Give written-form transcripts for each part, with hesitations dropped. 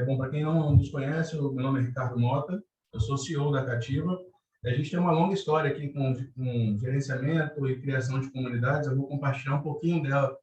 Bom, para quem não nos conhece, o meu nome é Ricardo Mota, eu sou CEO da Cativa. A gente tem uma longa história aqui com gerenciamento e criação de comunidades. Eu vou compartilhar um pouquinho dela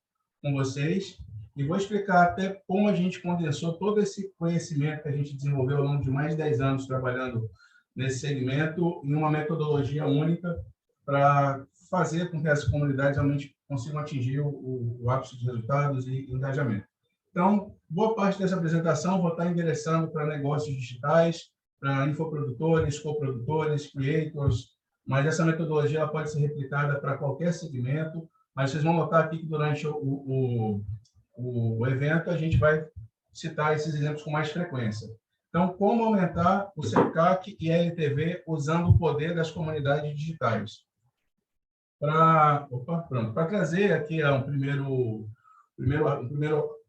com vocês e vou explicar até como a gente condensou todo esse conhecimento que a gente desenvolveu ao longo de mais de 10 anos trabalhando nesse segmento em uma metodologia única para fazer com que as comunidades realmente consigam atingir o ápice de resultados e engajamento. Então, boa parte dessa apresentação vou estar endereçando para negócios digitais, para infoprodutores, coprodutores, creators, mas essa metodologia ela pode ser replicada para qualquer segmento, mas vocês vão notar aqui que durante o evento a gente vai citar esses exemplos com mais frequência. Então, como aumentar o seu CAC e LTV usando o poder das comunidades digitais? Para trazer aqui um primeiro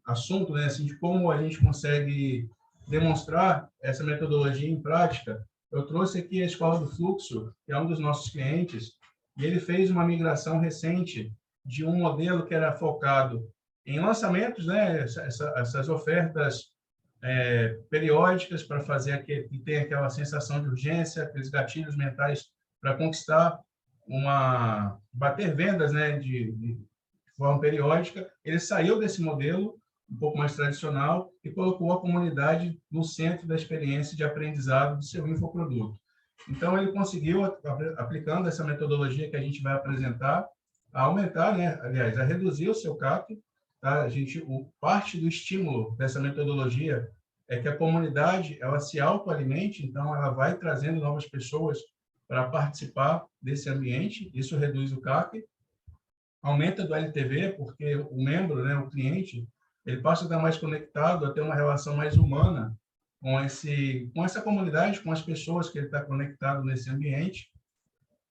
assunto, né, assim, de como a gente consegue demonstrar essa metodologia em prática, eu trouxe aqui a Escola do Fluxo, que é um dos nossos clientes, e ele fez uma migração recente de um modelo que era focado em lançamentos, né, essas ofertas periódicas para fazer que tem aquela sensação de urgência, aqueles gatilhos mentais para conquistar bater vendas, né, de forma periódica. Ele saiu desse modelo um pouco mais tradicional e colocou a comunidade no centro da experiência de aprendizado do seu infoproduto. Então, ele conseguiu, aplicando essa metodologia que a gente vai apresentar, a aumentar, né, aliás, a reduzir o seu CAC. Tá? Parte do estímulo dessa metodologia é que a comunidade ela se autoalimente, então ela vai trazendo novas pessoas para participar desse ambiente, isso reduz o CAC, aumenta do LTV, porque o membro, né, o cliente, ele passa a estar mais conectado, a ter uma relação mais humana com essa comunidade, com as pessoas que ele está conectado nesse ambiente.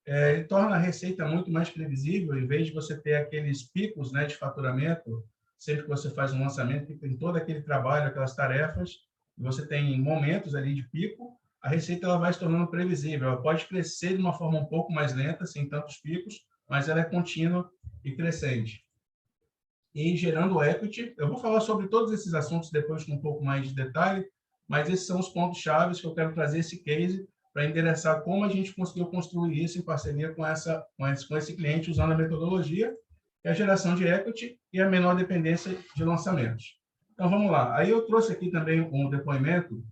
Ele torna a receita muito mais previsível, em vez de você ter aqueles picos, né, de faturamento, sempre que você faz um lançamento, que tem todo aquele trabalho, aquelas tarefas, você tem momentos ali de pico, a receita ela vai se tornando previsível. Ela pode crescer de uma forma um pouco mais lenta, sem tantos picos, mas ela é contínua e crescente. E gerando equity, eu vou falar sobre todos esses assuntos depois com um pouco mais de detalhe, mas esses são os pontos chaves que eu quero trazer esse case para endereçar como a gente conseguiu construir isso em parceria com esse cliente usando a metodologia, que é a geração de equity e a menor dependência de lançamentos. Então, vamos lá. Aí eu trouxe aqui também um depoimento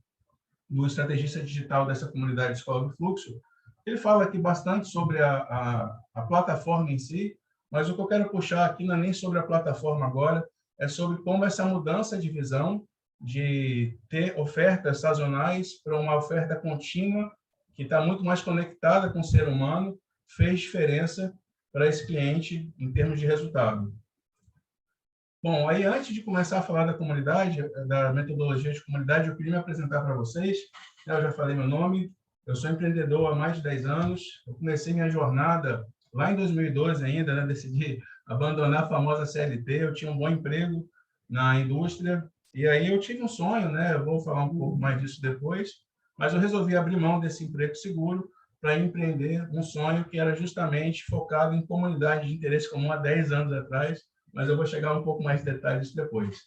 do estrategista digital dessa comunidade Escola do Fluxo. Ele fala aqui bastante sobre a plataforma em si, mas o que eu quero puxar aqui não é nem sobre a plataforma agora, é sobre como essa mudança de visão de ter ofertas sazonais para uma oferta contínua, que está muito mais conectada com o ser humano, fez diferença para esse cliente em termos de resultado. Bom, aí antes de começar a falar da comunidade, da metodologia de comunidade, eu queria me apresentar para vocês. Eu já falei meu nome, eu sou empreendedor há mais de 10 anos. Eu comecei minha jornada lá em 2012 ainda, né? Decidi abandonar a famosa CLT. Eu tinha um bom emprego na indústria e aí eu tive um sonho, né? Eu vou falar um pouco mais disso depois, mas eu resolvi abrir mão desse emprego seguro para empreender um sonho que era justamente focado em comunidade de interesse comum há 10 anos atrás, mas eu vou chegar um pouco mais de detalhes depois.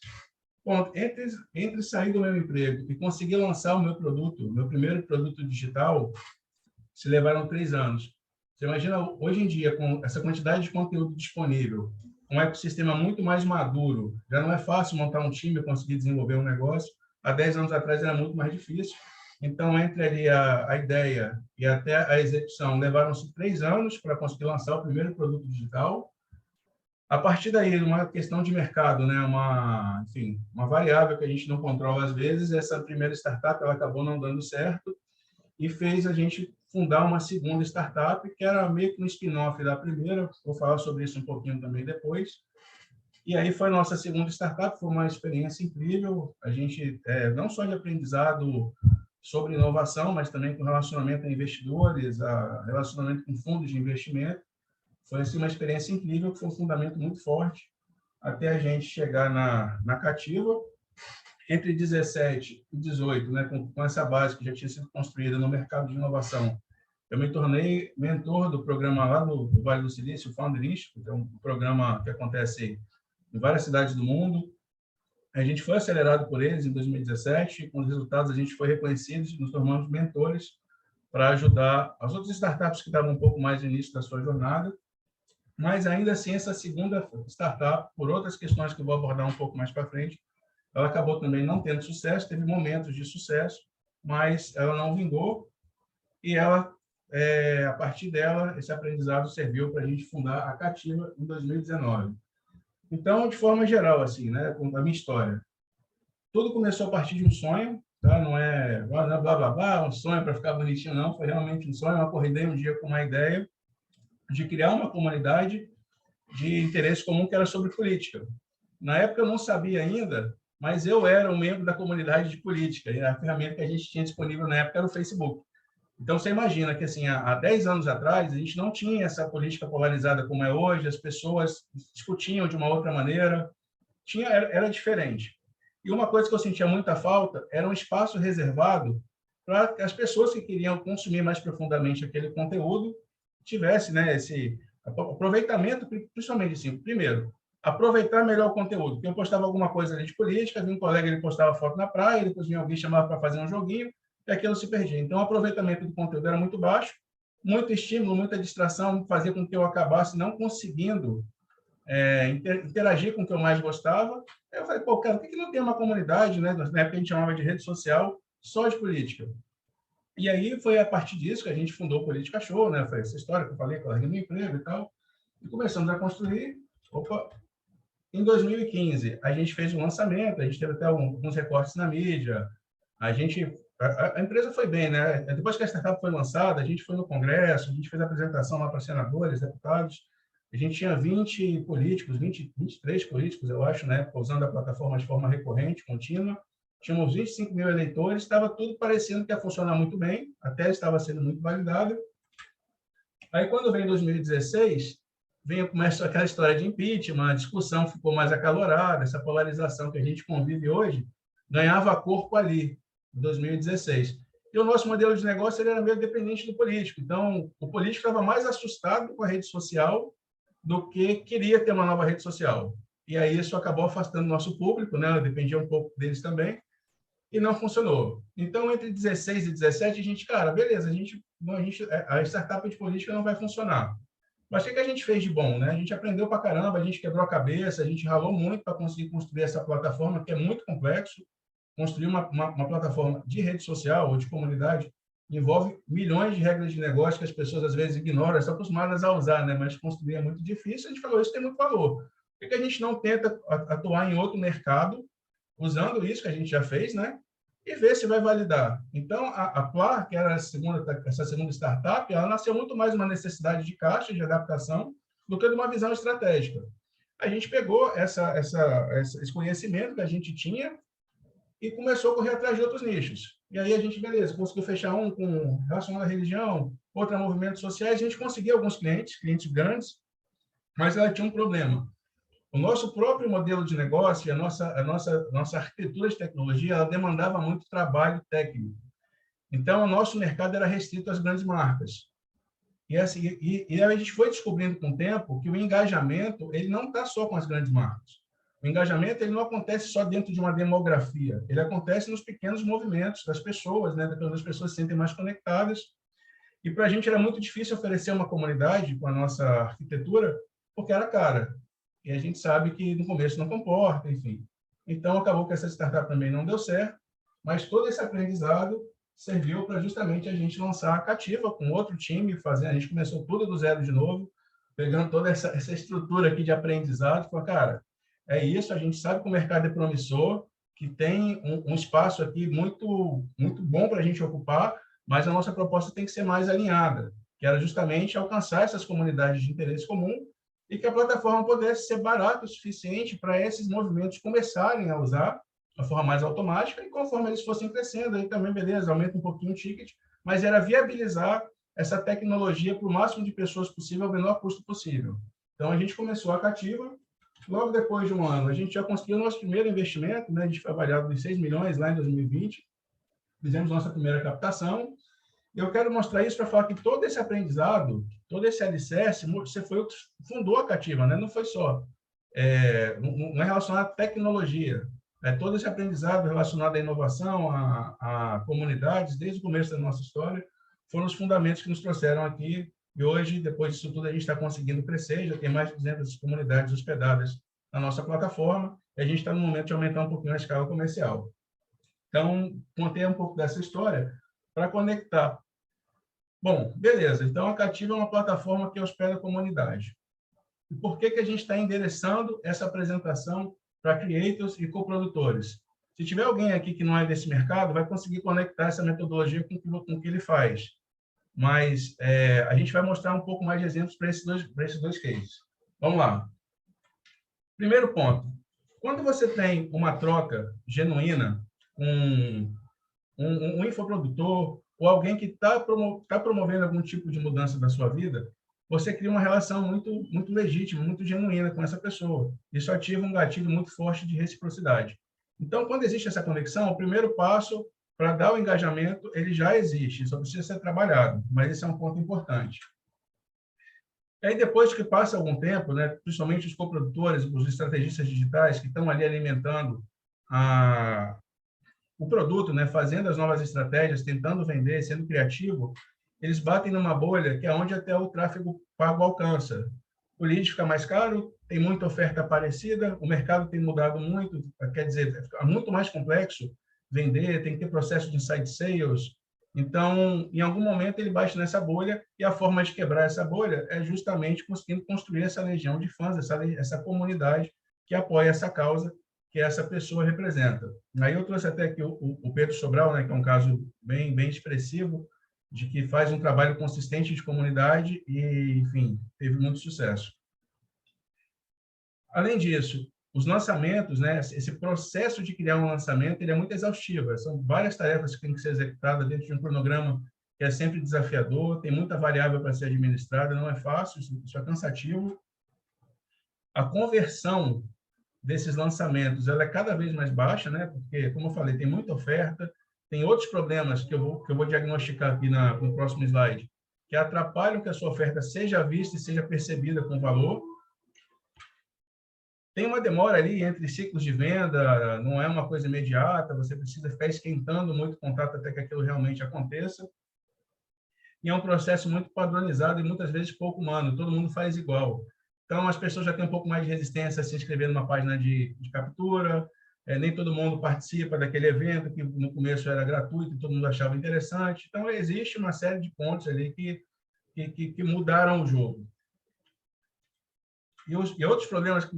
Bom, entre sair do meu emprego e conseguir lançar o meu produto, meu primeiro produto digital, se levaram 3 anos. Você imagina, hoje em dia, com essa quantidade de conteúdo disponível, um ecossistema muito mais maduro, já não é fácil montar um time e conseguir desenvolver um negócio. Há 10 anos atrás era muito mais difícil. Então, entre ali a ideia e até a execução, levaram-se 3 anos para conseguir lançar o primeiro produto digital. A partir daí, uma questão de mercado, né? Enfim, uma variável que a gente não controla às vezes, essa primeira startup ela acabou não dando certo e fez a gente fundar uma segunda startup, que era meio que um spin-off da primeira, vou falar sobre isso um pouquinho também depois. E aí foi nossa segunda startup, foi uma experiência incrível, a gente, não só de aprendizado sobre inovação, mas também com relacionamento a investidores, relacionamento com fundos de investimento. Foi assim, uma experiência incrível, que foi um fundamento muito forte até a gente chegar na Cativa. Entre 17 e 18, né, com essa base que já tinha sido construída no mercado de inovação, eu me tornei mentor do programa lá do Vale do Silício, o Founder Institute, é um programa que acontece em várias cidades do mundo. A gente foi acelerado por eles em 2017, com os resultados a gente foi reconhecido e nos tornamos mentores para ajudar as outras startups que estavam um pouco mais no início da sua jornada, mas ainda assim essa segunda startup, por outras questões que eu vou abordar um pouco mais para frente, ela acabou também não tendo sucesso, teve momentos de sucesso, mas ela não vingou e ela, a partir dela, esse aprendizado serviu para a gente fundar a Cativa em 2019. Então, de forma geral, assim, né, a minha história, tudo começou a partir de um sonho, tá? Não é blá, blá, blá, um sonho para ficar bonitinho, não. Foi realmente um sonho. Eu acordei um dia com uma ideia de criar uma comunidade de interesse comum que era sobre política. Na época, eu não sabia ainda, mas eu era um membro da comunidade de política. E a ferramenta que a gente tinha disponível na época era o Facebook. Então, você imagina que, assim, há 10 anos atrás, a gente não tinha essa política polarizada como é hoje, as pessoas discutiam de uma outra maneira, era diferente. E uma coisa que eu sentia muita falta era um espaço reservado para as pessoas que queriam consumir mais profundamente aquele conteúdo tivesse, né, esse aproveitamento, principalmente assim, primeiro, aproveitar melhor o conteúdo. Porque eu postava alguma coisa ali de política, vinha um colega, ele postava foto na praia, depois vinha alguém chamava para fazer um joguinho, e aquilo se perdia. Então, o aproveitamento do conteúdo era muito baixo, muito estímulo, muita distração, fazia com que eu acabasse não conseguindo interagir com o que eu mais gostava. Aí eu falei, pô, cara, por que não tem uma comunidade, né? Na época a gente chamava de rede social, só de política. E aí foi a partir disso que a gente fundou o Política Show, né? Foi essa história que eu falei, que eu larguei meu emprego e tal. E começamos a construir. Opa! Em 2015, a gente fez um lançamento, a gente teve até alguns recortes na mídia. A empresa foi bem, né? Depois que a startup foi lançada, a gente foi no congresso, a gente fez a apresentação lá para senadores, deputados. A gente tinha 20 políticos, 23 políticos, eu acho, né? Usando a plataforma de forma recorrente, contínua. Tínhamos 25 mil eleitores, estava tudo parecendo que ia funcionar muito bem, até estava sendo muito validado. Aí, quando vem 2016, começa aquela história de impeachment, a discussão ficou mais acalorada, essa polarização que a gente convive hoje ganhava corpo ali, em 2016. E o nosso modelo de negócio ele era meio dependente do político. Então, o político estava mais assustado com a rede social do que queria ter uma nova rede social. E aí isso acabou afastando o nosso público, né? Dependia um pouco deles também, e não funcionou. Então, entre 16 e 17, a gente, cara, beleza, a startup de política não vai funcionar. Mas o que a gente fez de bom, né? A gente aprendeu pra caramba, a gente quebrou a cabeça, a gente ralou muito para conseguir construir essa plataforma, que é muito complexo. Construir uma plataforma de rede social ou de comunidade envolve milhões de regras de negócio que as pessoas às vezes ignoram, estão acostumadas a usar, né? Mas construir é muito difícil. A gente falou, isso tem muito valor. Por que a gente não tenta atuar em outro mercado usando isso que a gente já fez, né? E ver se vai validar. Então, a Plar, que era essa segunda startup, ela nasceu muito mais uma necessidade de caixa, de adaptação, do que de uma visão estratégica. A gente pegou esse conhecimento que a gente tinha e começou a correr atrás de outros nichos. E aí a gente, beleza, conseguiu fechar um com relacionado à religião, outro a movimentos sociais, a gente conseguiu alguns clientes grandes, mas ela tinha um problema. O nosso próprio modelo de negócio, a nossa arquitetura de tecnologia, ela demandava muito trabalho técnico. Então, o nosso mercado era restrito às grandes marcas. E a gente foi descobrindo com o tempo que o engajamento ele não está só com as grandes marcas. O engajamento ele não acontece só dentro de uma demografia, ele acontece nos pequenos movimentos das pessoas, né? Quando as pessoas se sentem mais conectadas. E para a gente era muito difícil oferecer uma comunidade com a nossa arquitetura, porque era cara. E a gente sabe que no começo não comporta, enfim. Então, acabou que essa startup também não deu certo, mas todo esse aprendizado serviu para justamente a gente lançar a Cativa com outro time, a gente começou tudo do zero de novo, pegando toda essa estrutura aqui de aprendizado, falou, cara, é isso, a gente sabe que o mercado é promissor, que tem um espaço aqui muito, muito bom para a gente ocupar, mas a nossa proposta tem que ser mais alinhada, que era justamente alcançar essas comunidades de interesse comum e que a plataforma pudesse ser barata o suficiente para esses movimentos começarem a usar de uma forma mais automática e conforme eles fossem crescendo, aí também, beleza, aumenta um pouquinho o ticket, mas era viabilizar essa tecnologia para o máximo de pessoas possível, ao menor custo possível. Então, a gente começou a Cativa, logo depois de um ano, a gente já conseguiu o nosso primeiro investimento, né? A gente foi avaliado em 6 milhões lá em 2020, fizemos nossa primeira captação. Eu quero mostrar isso para falar que todo esse aprendizado, todo esse alicerce, você foi o que fundou a Cativa, né? Não foi só. Não é relacionado à tecnologia. todo esse aprendizado relacionado à inovação, a comunidades, desde o começo da nossa história, foram os fundamentos que nos trouxeram aqui. E hoje, depois disso tudo, a gente está conseguindo crescer, já tem mais de 200 comunidades hospedadas na nossa plataforma, e a gente está no momento de aumentar um pouquinho a escala comercial. Então, contei um pouco dessa história para conectar. Bom, beleza. Então, a Cativa é uma plataforma que hospeda a comunidade. E por que a gente está endereçando essa apresentação para creators e coprodutores? Se tiver alguém aqui que não é desse mercado, vai conseguir conectar essa metodologia com o que ele faz. Mas a gente vai mostrar um pouco mais de exemplos para esses dois cases. Vamos lá. Primeiro ponto. Quando você tem uma troca genuína com um infoprodutor ou alguém que está promovendo algum tipo de mudança da sua vida, você cria uma relação muito legítima, muito genuína com essa pessoa. Isso ativa um gatilho muito forte de reciprocidade. Então, quando existe essa conexão, o primeiro passo para dar o engajamento, ele já existe, só precisa ser trabalhado, mas esse é um ponto importante. E aí, depois que passa algum tempo, né, principalmente os coprodutores, os estrategistas digitais que estão ali alimentando o produto, né, fazendo as novas estratégias, tentando vender, sendo criativo, eles batem numa bolha que é onde até o tráfego pago alcança. O lead fica mais caro, tem muita oferta parecida, o mercado tem mudado muito, quer dizer, é muito mais complexo vender, tem que ter processo de inside sales. Então, em algum momento, ele bate nessa bolha e a forma de quebrar essa bolha é justamente conseguindo construir essa legião de fãs, essa comunidade que apoia essa causa que essa pessoa representa. Aí eu trouxe até aqui o Pedro Sobral, né, que é um caso bem expressivo, de que faz um trabalho consistente de comunidade e, enfim, teve muito sucesso. Além disso, os lançamentos, né, esse processo de criar um lançamento, ele é muito exaustivo. São várias tarefas que têm que ser executadas dentro de um cronograma que é sempre desafiador, tem muita variável para ser administrada, não é fácil, isso é cansativo. A conversão desses lançamentos, ela é cada vez mais baixa, né? Porque, como eu falei, tem muita oferta, tem outros problemas que eu vou diagnosticar aqui no próximo slide, que atrapalham que a sua oferta seja vista e seja percebida com valor. Tem uma demora ali entre ciclos de venda, não é uma coisa imediata, você precisa ficar esquentando muito o contato até que aquilo realmente aconteça. E é um processo muito padronizado e muitas vezes pouco humano, todo mundo faz igual. Então, as pessoas já têm um pouco mais de resistência a se inscrever numa página de captura, nem todo mundo participa daquele evento, que no começo era gratuito e todo mundo achava interessante. Então, existe uma série de pontos ali que mudaram o jogo. E outros problemas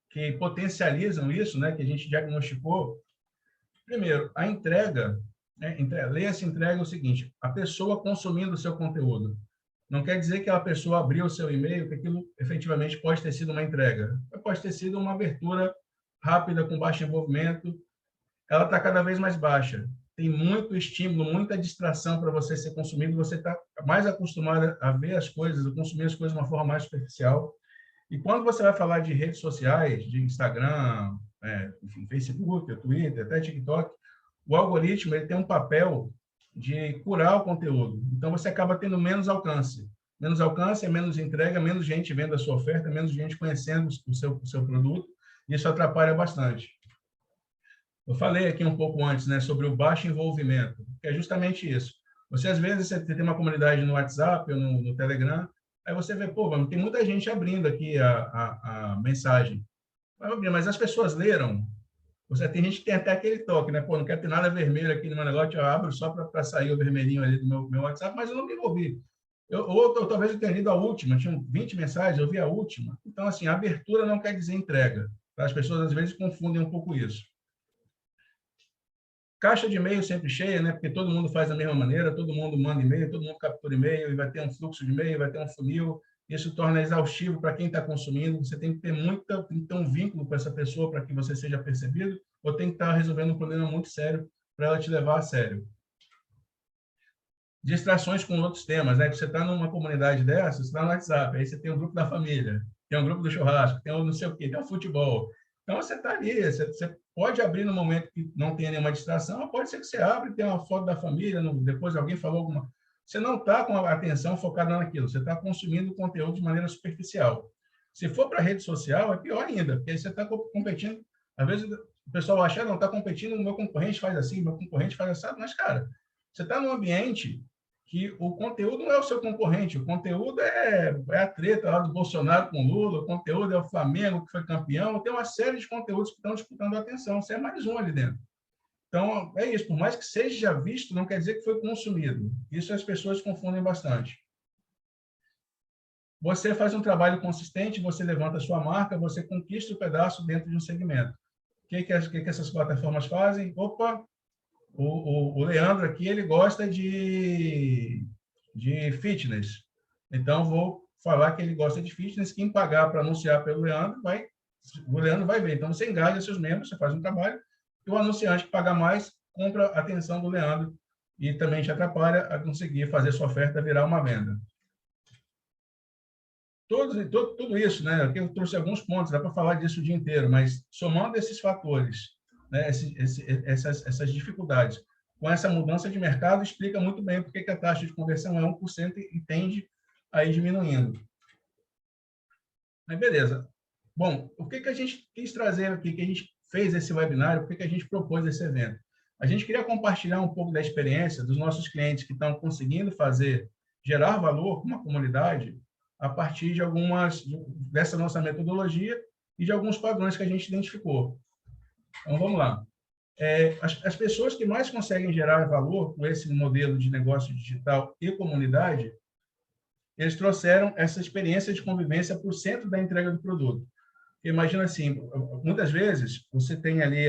que potencializam isso, né, que a gente diagnosticou, primeiro, a entrega, né, leia-se entrega é o seguinte, a pessoa consumindo o seu conteúdo. Não quer dizer que a pessoa abriu o seu e-mail, que aquilo efetivamente pode ter sido uma entrega. Pode ter sido uma abertura rápida, com baixo envolvimento. Ela está cada vez mais baixa. Tem muito estímulo, muita distração para você ser consumido. Você está mais acostumado a ver as coisas, a consumir as coisas de uma forma mais superficial. E quando você vai falar de redes sociais, de Instagram, enfim, Facebook, Twitter, até TikTok, o algoritmo ele tem um papel de curar o conteúdo. Então, você acaba tendo menos alcance. Menos alcance é menos entrega, menos gente vendo a sua oferta, menos gente conhecendo o seu produto. E isso atrapalha bastante. Eu falei aqui um pouco antes, né, sobre o baixo envolvimento, que é justamente isso. Você, às vezes, você tem uma comunidade no WhatsApp ou no Telegram, aí você vê, pô, tem muita gente abrindo aqui a mensagem. Mas as pessoas leram. Você tem gente que tem até aquele toque, né? Pô, não quero ter nada vermelho aqui no meu negócio, eu abro só para sair o vermelhinho ali do meu WhatsApp, mas eu não me envolvi. Talvez eu tenha lido a última, tinham 20 mensagens, eu vi a última. Então, assim, abertura não quer dizer entrega. Tá? As pessoas, às vezes, confundem um pouco isso. Caixa de e-mail sempre cheia, né? Porque todo mundo faz da mesma maneira, todo mundo manda e-mail, todo mundo captura e-mail, e vai ter um fluxo de e-mail, vai ter um funil. Isso torna exaustivo para quem está consumindo. Você tem que ter um vínculo com essa pessoa para que você seja percebido, ou tem que estar resolvendo um problema muito sério para ela te levar a sério. Distrações com outros temas, né? Você está numa comunidade dessa, você está no WhatsApp, aí você tem um grupo da família, tem um grupo do churrasco, tem um não sei o quê, tem um futebol. Então, você está ali, você pode abrir no momento que não tenha nenhuma distração, ou pode ser que você abra e tenha uma foto da família, depois alguém falou alguma... Você não está com a atenção focada naquilo, você está consumindo o conteúdo de maneira superficial. Se for para a rede social, é pior ainda, porque aí você está competindo. Às vezes, O pessoal acha, não, está competindo, o meu concorrente faz assim, o meu concorrente faz assim. Mas, cara, você está num ambiente que o conteúdo não é o seu concorrente, o conteúdo é a treta lá do Bolsonaro com o Lula, o conteúdo é o Flamengo que foi campeão, tem uma série de conteúdos que estão disputando a atenção, você é mais um ali dentro. Então, é isso, por mais que seja visto, não quer dizer que foi consumido. Isso as pessoas confundem bastante. Você faz um trabalho consistente, você levanta a sua marca, você conquista o pedaço dentro de um segmento. O que essas plataformas fazem? Opa, o Leandro aqui, ele gosta de fitness. Então, vou falar que ele gosta de fitness. Quem pagar para anunciar pelo Leandro, o Leandro vai ver. Então, você engaja seus membros, você faz um trabalho, e o anunciante que paga mais compra a atenção do Leandro e também te atrapalha a conseguir fazer sua oferta virar uma venda. Tudo isso, né? Aqui eu trouxe alguns pontos, dá para falar disso o dia inteiro, mas somando esses fatores, né, essas dificuldades, com essa mudança de mercado, explica muito bem por que a taxa de conversão é 1% e tende a ir diminuindo. Mas beleza. Bom, o que a gente quis trazer aqui, que a gente fez esse webinário, por que a gente propôs esse evento? A gente queria compartilhar um pouco da experiência dos nossos clientes que estão conseguindo gerar valor com uma comunidade a partir dessa nossa metodologia e de alguns padrões que a gente identificou. Então, vamos lá. As pessoas que mais conseguem gerar valor com esse modelo de negócio digital e comunidade, eles trouxeram essa experiência de convivência para o centro da entrega do produto. Imagina assim, muitas vezes você tem ali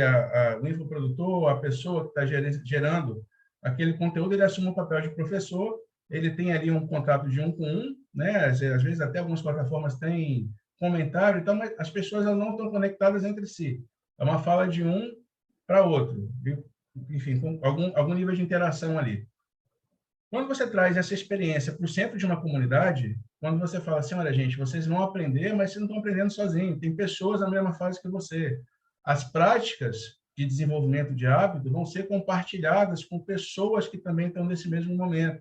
o infoprodutor, a pessoa que está gerando aquele conteúdo, ele assume o papel de professor, ele tem ali um contrato de 1 com 1, né? Às vezes até algumas plataformas têm comentário, então mas as pessoas não estão conectadas entre si. É uma fala de um para outro, enfim, com algum nível de interação ali. Quando você traz essa experiência para o centro de uma comunidade, quando você fala assim, olha, gente, vocês vão aprender, mas vocês não estão aprendendo sozinhos, tem pessoas na mesma fase que você. As práticas de desenvolvimento de hábito vão ser compartilhadas com pessoas que também estão nesse mesmo momento.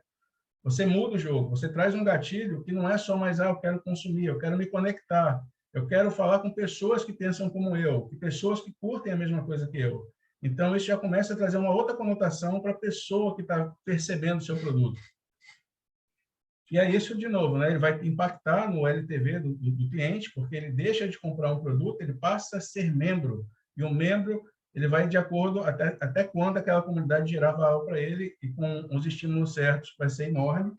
Você muda o jogo, você traz um gatilho que não é só mais, eu quero consumir, eu quero me conectar, eu quero falar com pessoas que pensam como eu, que pessoas que curtem a mesma coisa que eu. Então, isso já começa a trazer uma outra conotação para a pessoa que está percebendo o seu produto. E é isso, de novo, né? Ele vai impactar no LTV do cliente, porque ele deixa de comprar um produto, ele passa a ser membro. E o membro, ele vai de acordo até quando aquela comunidade gerar valor para ele, e com os estímulos certos vai ser enorme.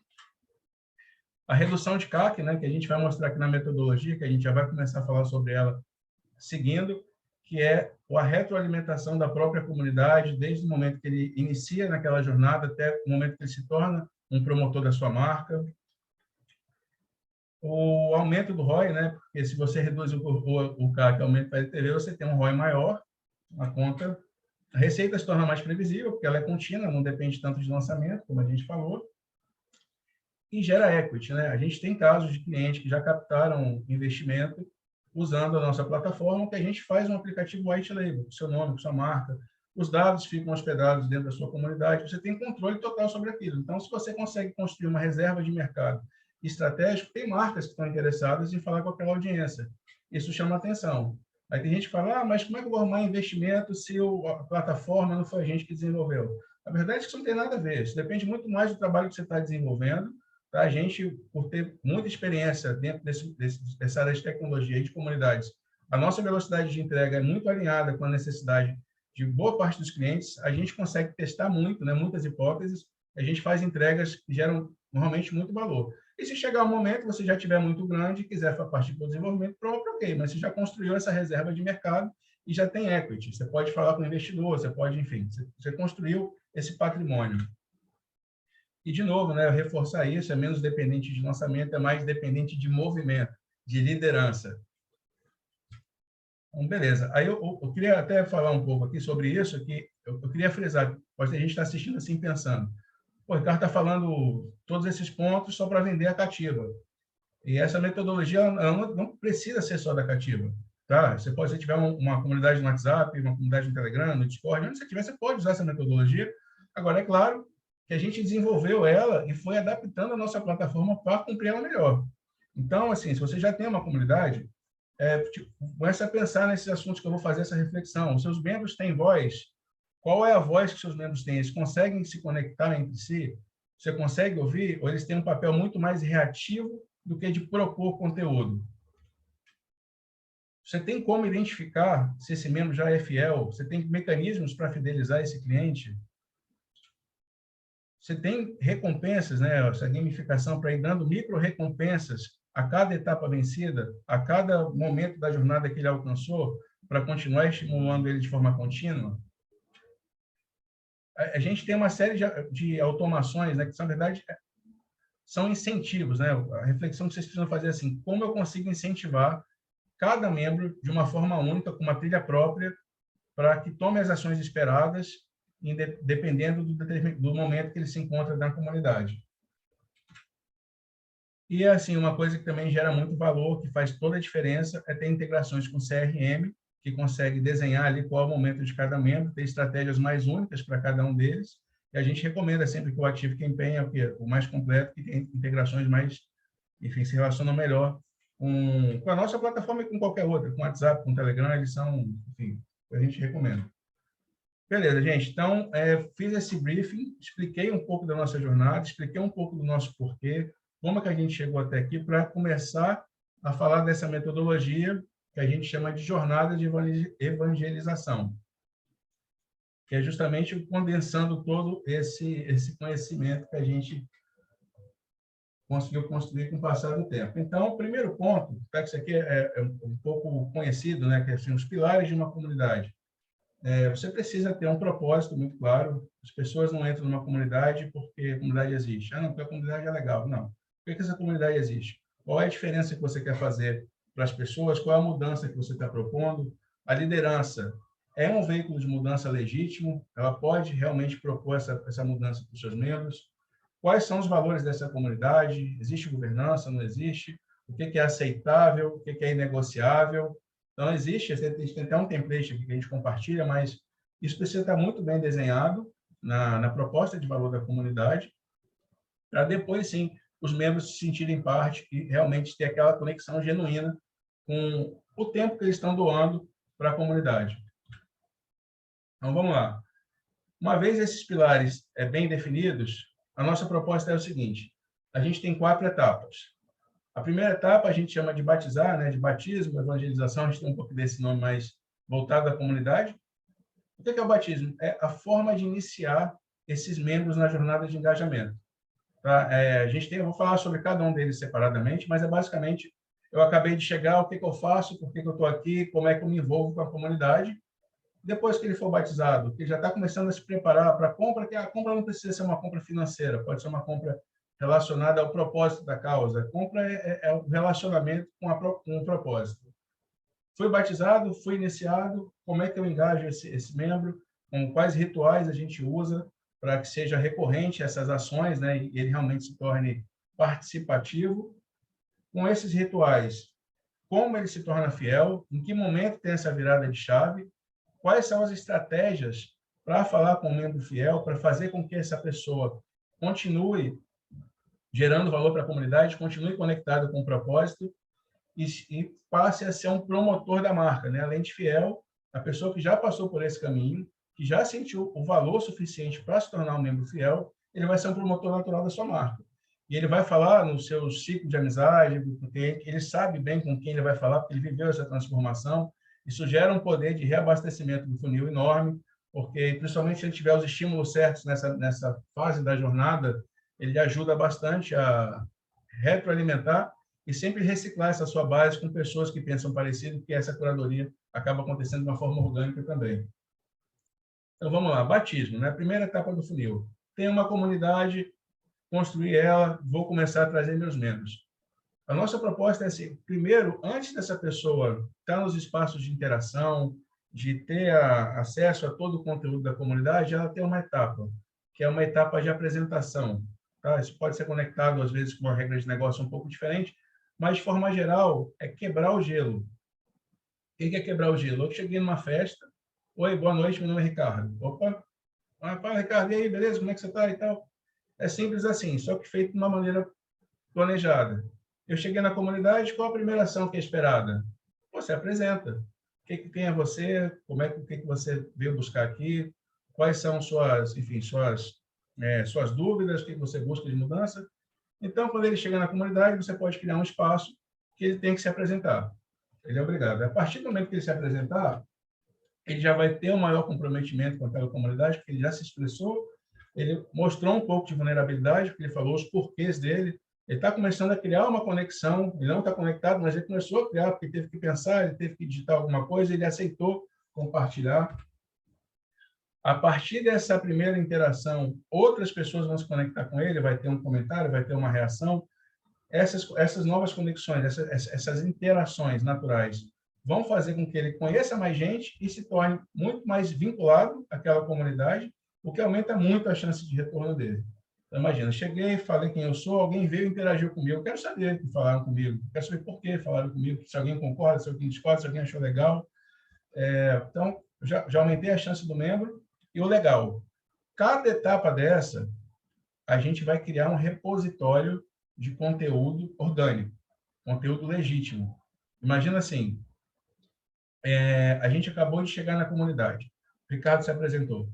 A redução de CAC, né, que a gente vai mostrar aqui na metodologia, que a gente já vai começar a falar sobre ela seguindo, que é a retroalimentação da própria comunidade, desde o momento que ele inicia naquela jornada até o momento que ele se torna um promotor da sua marca. O aumento do ROI, né? Porque se você reduz o CAC, aumenta o LTV, você tem um ROI maior na conta. A receita se torna mais previsível, porque ela é contínua, não depende tanto de lançamento, como a gente falou. E gera equity, né? A gente tem casos de clientes que já captaram investimento usando a nossa plataforma, que a gente faz um aplicativo white label, com seu nome, com sua marca. Os dados ficam hospedados dentro da sua comunidade, você tem controle total sobre aquilo. Então, se você consegue construir uma reserva de mercado estratégico, tem marcas que estão interessadas em falar com aquela audiência. Isso chama atenção. Aí tem gente que fala, mas como é que eu vou arrumar investimento se a plataforma não foi a gente que desenvolveu? A verdade é que isso não tem nada a ver. Isso depende muito mais do trabalho que você está desenvolvendo. Tá? A gente, por ter muita experiência dentro dessa área de tecnologia e de comunidades, a nossa velocidade de entrega é muito alinhada com a necessidade de boa parte dos clientes. A gente consegue testar muito, né? Muitas hipóteses. A gente faz entregas que geram normalmente muito valor. E se chegar um momento, você já tiver muito grande e quiser partir para o desenvolvimento, pronto, ok, mas você já construiu essa reserva de mercado e já tem equity. Você pode falar com o investidor, você pode, enfim, você construiu esse patrimônio. E, de novo, né, reforçar isso, é menos dependente de lançamento, é mais dependente de movimento, de liderança. Então, beleza. Aí eu queria até falar um pouco aqui sobre isso, que eu queria frisar, pode ter gente estar assistindo assim pensando, o Ricardo está falando todos esses pontos só para vender a cativa. E essa metodologia não precisa ser só da cativa. Tá? Se você tiver uma comunidade no WhatsApp, uma comunidade no Telegram, no Discord, onde você tiver, você pode usar essa metodologia. Agora, é claro que a gente desenvolveu ela e foi adaptando a nossa plataforma para cumprir ela melhor. Então, assim, se você já tem uma comunidade, Comece a pensar nesses assuntos que eu vou fazer essa reflexão. Os seus membros têm voz? Qual é a voz que seus membros têm? Eles conseguem se conectar entre si? Você consegue ouvir? Ou eles têm um papel muito mais reativo do que de propor conteúdo? Você tem como identificar se esse membro já é fiel? Você tem mecanismos para fidelizar esse cliente? Você tem recompensas, né? Essa gamificação para ir dando micro-recompensas a cada etapa vencida, a cada momento da jornada que ele alcançou, para continuar estimulando ele de forma contínua? A gente tem uma série de automações, né, que, na verdade, são incentivos, né? A reflexão que vocês precisam fazer é assim: como eu consigo incentivar cada membro de uma forma única, com uma trilha própria, para que tome as ações esperadas, dependendo do momento que ele se encontra na comunidade. E, assim, uma coisa que também gera muito valor, que faz toda a diferença, é ter integrações com CRM, que consegue desenhar ali qual é o momento de cada membro, ter estratégias mais únicas para cada um deles. E a gente recomenda sempre que o Active Campaign é o mais completo, que tem integrações mais, enfim, se relacionam melhor com a nossa plataforma e com qualquer outra, com o WhatsApp, com o Telegram, eles são, enfim, a gente recomenda. Beleza, gente. Então, fiz esse briefing, expliquei um pouco da nossa jornada, expliquei um pouco do nosso porquê, como é que a gente chegou até aqui, para começar a falar dessa metodologia que a gente chama de jornada de evangelização, que é justamente condensando todo esse conhecimento que a gente conseguiu construir com o passar do tempo. Então, o primeiro ponto, tá, que isso aqui é um pouco conhecido, né, que é assim, os pilares de uma comunidade. Você precisa ter um propósito muito claro. As pessoas não entram numa comunidade porque a comunidade existe. Ah, não, porque a comunidade é legal. Não. Por que essa comunidade existe? Qual é a diferença que você quer fazer para as pessoas? Qual é a mudança que você está propondo? A liderança é um veículo de mudança legítimo? Ela pode realmente propor essa mudança para os seus membros? Quais são os valores dessa comunidade? Existe governança? Não existe? O que é aceitável? O que é inegociável? Então, a gente tem até um template aqui que a gente compartilha, mas isso precisa estar muito bem desenhado na proposta de valor da comunidade, para depois, sim, os membros se sentirem parte e realmente ter aquela conexão genuína com o tempo que eles estão doando para a comunidade. Então, vamos lá. Uma vez esses pilares bem definidos, a nossa proposta é o seguinte: a gente tem 4 etapas. A primeira etapa a gente chama de batizar, né, de batismo, evangelização, a gente tem um pouco desse nome mais voltado à comunidade. O que é o batismo? É a forma de iniciar esses membros na jornada de engajamento. Tá? Eu vou falar sobre cada um deles separadamente, mas é basicamente, eu acabei de chegar, o que eu faço, por que eu estou aqui, como é que eu me envolvo com a comunidade. Depois que ele for batizado, que ele já está começando a se preparar para a compra, que a compra não precisa ser uma compra financeira, pode ser uma compra relacionada ao propósito da causa. A compra é o relacionamento com o propósito. Fui batizado, fui iniciado, como é que eu engajo esse membro, com quais rituais a gente usa para que seja recorrente essas ações, né, e ele realmente se torne participativo. Com esses rituais, como ele se torna fiel, em que momento tem essa virada de chave, quais são as estratégias para falar com o membro fiel, para fazer com que essa pessoa continue gerando valor para a comunidade, continue conectado com o propósito e passe a ser um promotor da marca, né? Além de fiel, a pessoa que já passou por esse caminho, que já sentiu o valor suficiente para se tornar um membro fiel, ele vai ser um promotor natural da sua marca. E ele vai falar no seu ciclo de amizade, porque ele sabe bem com quem ele vai falar, porque ele viveu essa transformação. Isso gera um poder de reabastecimento do funil enorme, porque, principalmente, se ele tiver os estímulos certos nessa fase da jornada, ele ajuda bastante a retroalimentar e sempre reciclar essa sua base com pessoas que pensam parecido, porque essa curadoria acaba acontecendo de uma forma orgânica também. Então, vamos lá. Batismo, né? Primeira etapa do funil. Tem uma comunidade, construir ela, vou começar a trazer meus membros. A nossa proposta é assim, primeiro, antes dessa pessoa estar nos espaços de interação, de ter acesso a todo o conteúdo da comunidade, ela tem uma etapa, que é uma etapa de apresentação. Tá? Isso pode ser conectado, às vezes, com uma regra de negócio um pouco diferente, mas, de forma geral, é quebrar o gelo. O que é quebrar o gelo? Eu cheguei numa festa, oi, boa noite, meu nome é Ricardo. Opa, fala, Ricardo, e aí, beleza? Como é que você está e tal? É simples assim, só que feito de uma maneira planejada. Eu cheguei na comunidade, qual a primeira ação que é esperada? você apresenta. Quem é você? O que você veio buscar aqui? Quais são suas, enfim, suas dúvidas? O que você busca de mudança? Então, quando ele chega na comunidade, você pode criar um espaço que ele tem que se apresentar. Ele é obrigado. A partir do momento que ele se apresentar, ele já vai ter um maior comprometimento com aquela comunidade, porque ele já se expressou, ele mostrou um pouco de vulnerabilidade, porque ele falou os porquês dele, ele está começando a criar uma conexão, ele não está conectado, mas ele começou a criar, porque teve que pensar, ele teve que digitar alguma coisa, ele aceitou compartilhar. A partir dessa primeira interação, outras pessoas vão se conectar com ele, vai ter um comentário, vai ter uma reação. Essas novas conexões, essas interações naturais vão fazer com que ele conheça mais gente e se torne muito mais vinculado àquela comunidade, o que aumenta muito a chance de retorno dele. Então, imagina, cheguei, falei quem eu sou, alguém veio e interagiu comigo, eu quero saber o que falaram comigo, quero saber por que falaram comigo, se alguém concorda, se alguém discorda, se alguém achou legal. Então, já aumentei a chance do membro. E o legal, cada etapa dessa, a gente vai criar um repositório de conteúdo orgânico, conteúdo legítimo. Imagina assim, a gente acabou de chegar na comunidade, o Ricardo se apresentou,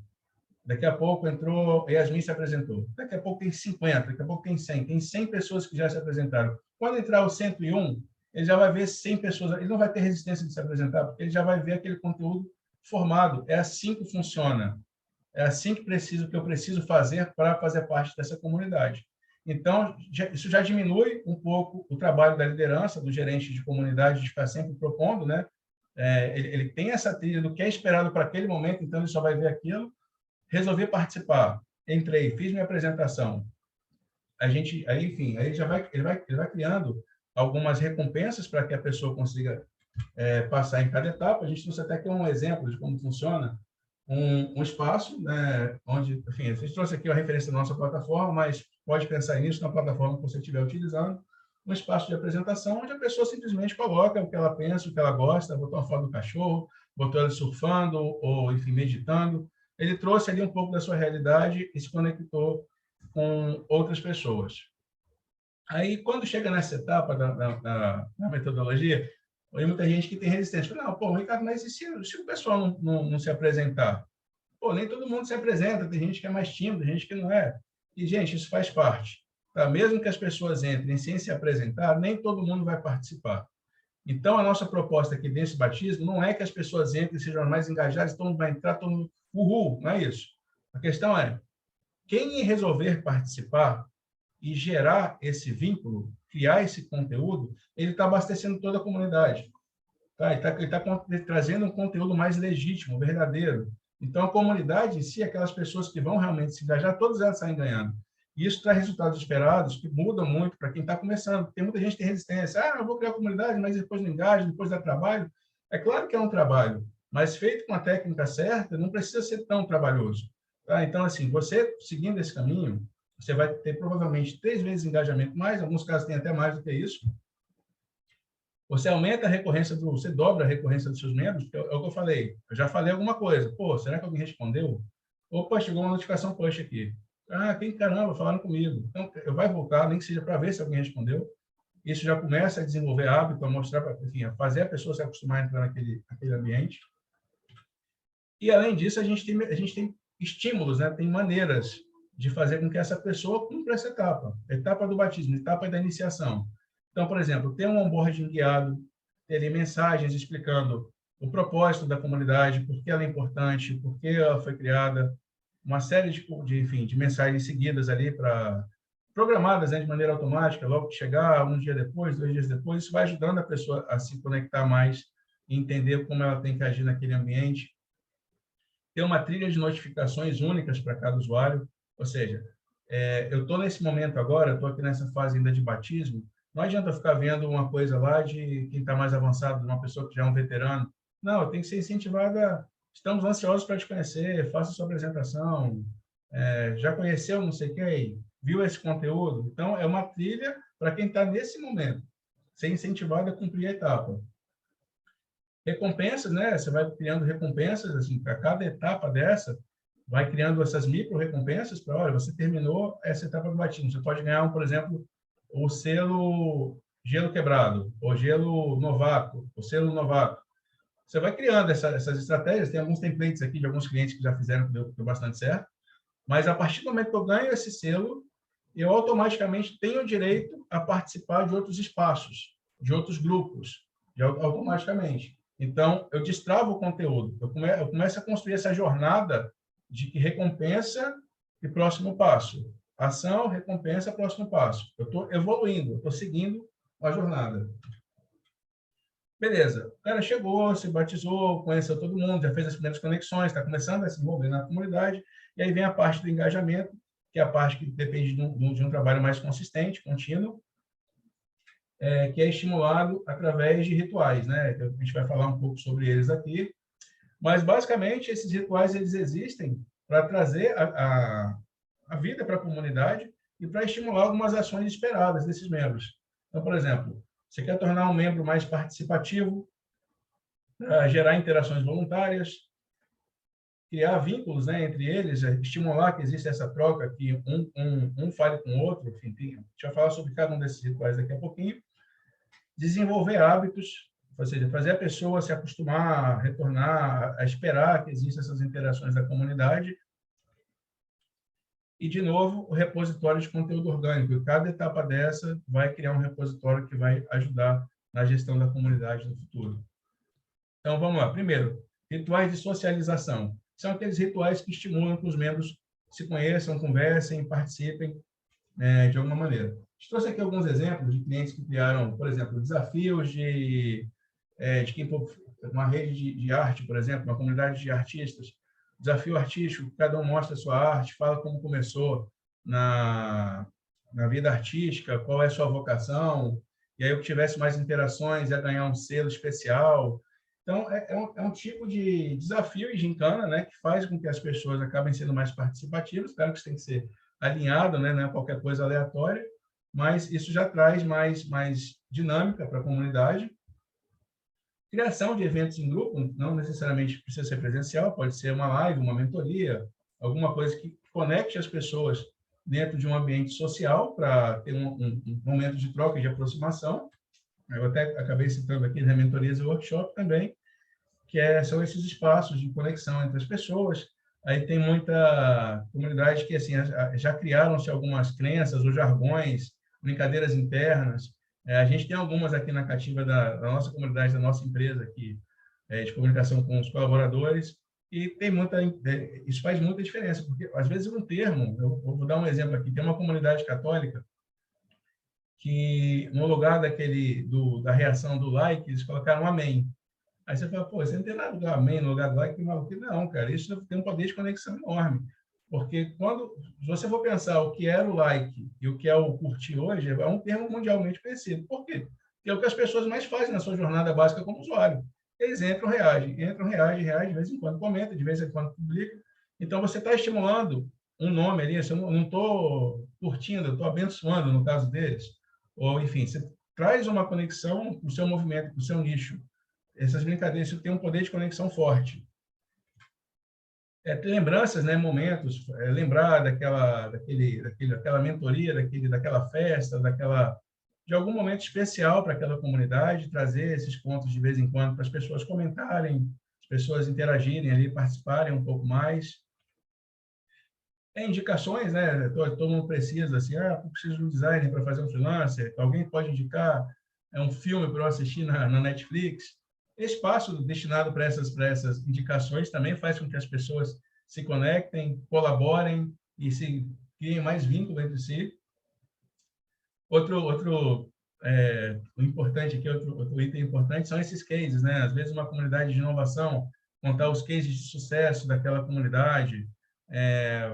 daqui a pouco entrou, Yasmin se apresentou, daqui a pouco tem 50, daqui a pouco tem 100 pessoas que já se apresentaram. Quando entrar o 101, ele já vai ver 100 pessoas, ele não vai ter resistência de se apresentar, porque ele já vai ver aquele conteúdo formado. É assim que funciona. É assim que eu preciso fazer para fazer parte dessa comunidade. Então, isso já diminui um pouco o trabalho da liderança, do gerente de comunidade, de ficar sempre propondo, né? Ele tem essa trilha do que é esperado para aquele momento, então ele só vai ver aquilo. Resolvi participar, entrei, fiz minha apresentação. Enfim, aí ele vai criando algumas recompensas para que a pessoa consiga passar em cada etapa. A gente trouxe até aqui um exemplo de como funciona um espaço, né, onde, enfim, a gente trouxe aqui a referência da nossa plataforma, mas pode pensar nisso na plataforma que você estiver utilizando, um espaço de apresentação onde a pessoa simplesmente coloca o que ela pensa, o que ela gosta, botou uma foto do cachorro, botou ela surfando, ou, enfim, meditando. Ele trouxe ali um pouco da sua realidade e se conectou com outras pessoas. Aí, quando chega nessa etapa da metodologia, tem muita gente que tem resistência. Fala, não, pô, Ricardo, mas e se o pessoal não se apresentar? Pô, nem todo mundo se apresenta, tem gente que é mais tímido, tem gente que não é. E, gente, isso faz parte. Tá? Mesmo que as pessoas entrem sem se apresentar, nem todo mundo vai participar. Então, a nossa proposta aqui desse batismo não é que as pessoas entrem e sejam mais engajadas, todo mundo vai entrar, todo mundo... Uhul, não é isso. A questão é, quem resolver participar e gerar esse vínculo, criar esse conteúdo, ele está abastecendo toda a comunidade. Tá? Ele está trazendo um conteúdo mais legítimo, verdadeiro. Então, a comunidade em si, aquelas pessoas que vão realmente se engajar, todas elas saem ganhando. E isso traz resultados esperados que mudam muito para quem está começando. Tem muita gente que tem resistência. Eu vou criar comunidade, mas depois não engaja, depois dá trabalho. É claro que é um trabalho, mas feito com a técnica certa, não precisa ser tão trabalhoso. Tá? Então, assim, você seguindo esse caminho, você vai ter provavelmente 3 vezes engajamento mais, em alguns casos tem até mais do que isso. Você aumenta a recorrência, você dobra a recorrência dos seus membros, é o que eu falei. Eu já falei alguma coisa. Pô, será que alguém respondeu? Opa, chegou uma notificação push aqui. Quem caramba, falaram comigo. Então, eu vai voltar, nem que seja para ver se alguém respondeu. Isso já começa a desenvolver hábito, a mostrar, enfim, a fazer a pessoa se acostumar a entrar naquele ambiente. E, além disso, a gente tem estímulos, né? Tem maneiras de fazer com que essa pessoa cumpra essa etapa. Etapa do batismo, etapa da iniciação. Então, por exemplo, ter um onboarding guiado, ter mensagens explicando o propósito da comunidade, por que ela é importante, por que ela foi criada, uma série de mensagens seguidas ali programadas, né, de maneira automática, logo que chegar, um dia depois, 2 dias depois, isso vai ajudando a pessoa a se conectar mais e entender como ela tem que agir naquele ambiente. Ter uma trilha de notificações únicas para cada usuário, ou seja, eu estou nesse momento agora, estou aqui nessa fase ainda de batismo, não adianta ficar vendo uma coisa lá de quem está mais avançado, de uma pessoa que já é um veterano. Não, tem que ser incentivada. Estamos ansiosos para te conhecer, faça sua apresentação. Já conheceu não sei quem? Viu esse conteúdo? Então, é uma trilha para quem está nesse momento, ser incentivado a cumprir a etapa. Recompensas, né? Você vai criando recompensas, assim, para cada etapa dessa, vai criando essas micro-recompensas para, olha, você terminou essa etapa do batismo. Você pode ganhar, por exemplo, o selo gelo quebrado, ou gelo novato, ou selo novato. Você vai criando essas estratégias. Tem alguns templates aqui de alguns clientes que já fizeram, que deu bastante certo. Mas a partir do momento que eu ganho esse selo, eu automaticamente tenho o direito a participar de outros espaços, de outros grupos, automaticamente. Então, eu destravo o conteúdo. Eu começo a construir essa jornada de que recompensa e próximo passo. Ação, recompensa, próximo passo. Eu estou evoluindo, eu estou seguindo a jornada. Beleza, o cara chegou, se batizou, conheceu todo mundo, já fez as primeiras conexões, está começando a se envolver na comunidade, e aí vem a parte do engajamento, que é a parte que depende de um trabalho mais consistente, contínuo, que é estimulado através de rituais, né? A gente vai falar um pouco sobre eles aqui, mas basicamente esses rituais eles existem para trazer a vida para a comunidade e para estimular algumas ações esperadas desses membros. Então, por exemplo, você quer tornar um membro mais participativo, gerar interações voluntárias, criar vínculos, né, entre eles, estimular que exista essa troca, que um fale com o outro, enfim, a gente vai falar sobre cada um desses rituais daqui a pouquinho. Desenvolver hábitos, ou seja, fazer a pessoa se acostumar a retornar, a esperar que existam essas interações da comunidade. E, de novo, o repositório de conteúdo orgânico. Cada etapa dessa vai criar um repositório que vai ajudar na gestão da comunidade no futuro. Então, vamos lá. Primeiro, rituais de socialização. São aqueles rituais que estimulam que os membros se conheçam, conversem, participem de alguma maneira. A gente trouxe aqui alguns exemplos de clientes que criaram, por exemplo, desafios de quem uma rede de arte, por exemplo, uma comunidade de artistas. Desafio artístico, cada um mostra a sua arte, fala como começou na vida artística, qual é a sua vocação, e aí o que tivesse mais interações ia ganhar um selo especial. Então, é um tipo de desafio e gincana, né, que faz com que as pessoas acabem sendo mais participativas. Claro que isso tem que ser alinhado, né, não é qualquer coisa aleatória, mas isso já traz mais dinâmica para a comunidade. Criação de eventos em grupo, não necessariamente precisa ser presencial, pode ser uma live, uma mentoria, alguma coisa que conecte as pessoas dentro de um ambiente social para ter um momento de troca e de aproximação. Eu até acabei citando aqui, né, mentorias e workshop também, que são esses espaços de conexão entre as pessoas. Aí tem muita comunidade que assim, já criaram-se algumas crenças ou jargões, brincadeiras internas. A gente tem algumas aqui na cativa da nossa comunidade, da nossa empresa aqui, de comunicação com os colaboradores, e tem isso faz muita diferença, porque às vezes um termo, eu vou dar um exemplo aqui, tem uma comunidade católica que no lugar da reação do like, eles colocaram amém. Aí você fala, pô, você não tem nada do amém no lugar do like, não, cara, isso tem um poder de conexão enorme. Porque se você for pensar o que era o like e o que é o curtir hoje, é um termo mundialmente conhecido. Por quê? Porque é o que as pessoas mais fazem na sua jornada básica como usuário. Eles reagem, de vez em quando comenta, de vez em quando publica. Então, você está estimulando um nome ali, eu não estou curtindo, eu estou abençoando, no caso deles. Ou, enfim, você traz uma conexão para o seu movimento, para o seu nicho. Essas brincadeiras isso tem um poder de conexão forte. Ter lembranças, né, momentos, lembrar daquela mentoria, daquela festa, de algum momento especial para aquela comunidade, trazer esses pontos de vez em quando para as pessoas comentarem, as pessoas interagirem ali, participarem um pouco mais. Tem indicações, né? Todo mundo precisa, assim, eu preciso de um designer para fazer um freelancer, alguém pode indicar um filme para eu assistir na Netflix. Espaço destinado para essas indicações também faz com que as pessoas se conectem, colaborem e se criem mais vínculo entre si. Outro importante aqui, outro item importante são esses cases, né? Às vezes uma comunidade de inovação, contar os cases de sucesso daquela comunidade.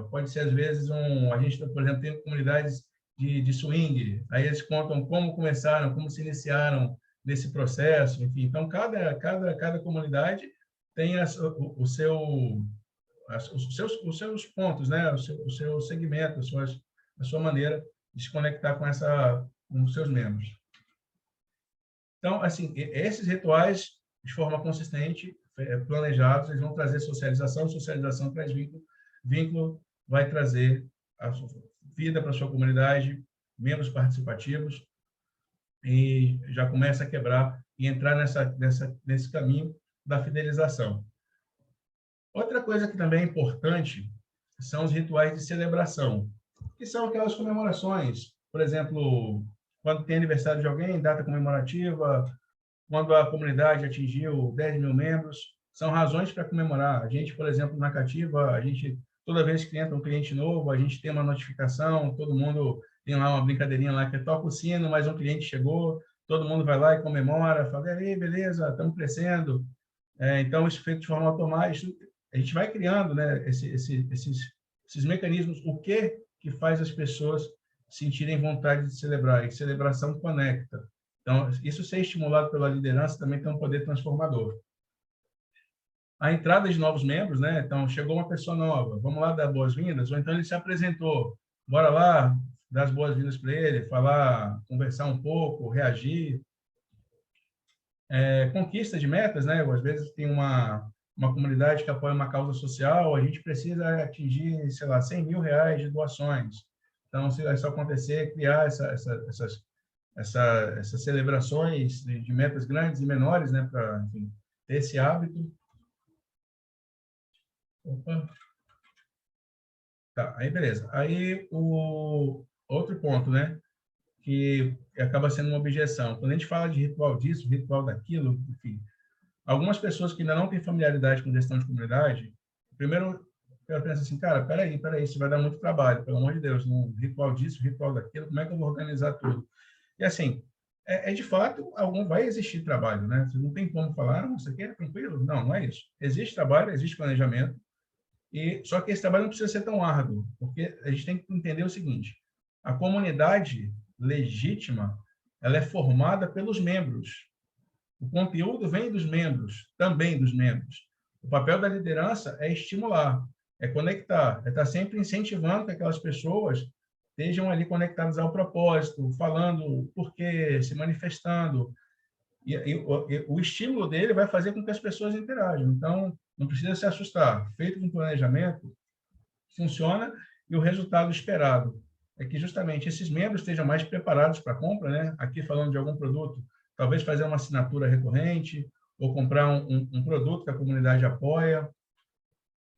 Pode ser, às vezes, a gente, por exemplo, tem comunidades de swing, aí eles contam como começaram, como se iniciaram nesse processo, enfim. Então, cada comunidade tem os seus pontos, né? O seu segmento, a sua maneira de se conectar com os seus membros. Então, assim, esses rituais, de forma consistente, planejados, eles vão trazer socialização traz vínculo vai trazer a vida para a sua comunidade, membros participativos. e já começa a quebrar e entrar nesse caminho da fidelização. Outra coisa que também é importante são os rituais de celebração, que são aquelas comemorações, por exemplo, quando tem aniversário de alguém, data comemorativa, quando a comunidade atingiu 10 mil membros, são razões para comemorar. A gente, por exemplo, na Cativa, toda vez que entra um cliente novo, a gente tem uma notificação, todo mundo tem lá uma brincadeirinha lá que toca o sino, mais um cliente chegou, todo mundo vai lá e comemora, fala, aí, beleza, estamos crescendo. Então, isso feito de forma automática, a gente vai criando, né, esses mecanismos, o que faz as pessoas sentirem vontade de celebrar, e celebração conecta. Então, isso ser estimulado pela liderança também tem um poder transformador. A entrada de novos membros, né? Então, chegou uma pessoa nova, vamos lá dar boas-vindas, ou então ele se apresentou, bora lá dar as boas-vindas para ele, falar, conversar um pouco, reagir. Conquista de metas, né? Às vezes tem uma comunidade que apoia uma causa social, a gente precisa atingir, sei lá, 100 mil reais de doações. Então, se isso acontecer, criar essas celebrações de metas grandes e menores, né, para ter esse hábito. Opa. Tá, aí beleza. Aí o outro ponto, né, que acaba sendo uma objeção. Quando a gente fala de ritual disso, ritual daquilo, enfim, algumas pessoas que ainda não têm familiaridade com gestão de comunidade, primeiro eu penso assim, cara, peraí, isso vai dar muito trabalho, pelo amor de Deus, um ritual disso, ritual daquilo, como é que eu vou organizar tudo? E assim, de fato, vai existir trabalho, né? Você não tem como falar, não, isso aqui é tranquilo. Não, não é isso. Existe trabalho, existe planejamento, só que esse trabalho não precisa ser tão árduo, porque a gente tem que entender o seguinte, a comunidade legítima, ela é formada pelos membros. O conteúdo vem dos membros, também dos membros. O papel da liderança é estimular, é conectar, é estar sempre incentivando que aquelas pessoas estejam ali conectadas ao propósito, falando por quê, se manifestando. O estímulo dele vai fazer com que as pessoas interajam. Então, não precisa se assustar. Feito com planejamento, funciona e o resultado esperado é que justamente esses membros estejam mais preparados para a compra, né? Aqui falando de algum produto, talvez fazer uma assinatura recorrente ou comprar um produto que a comunidade apoia.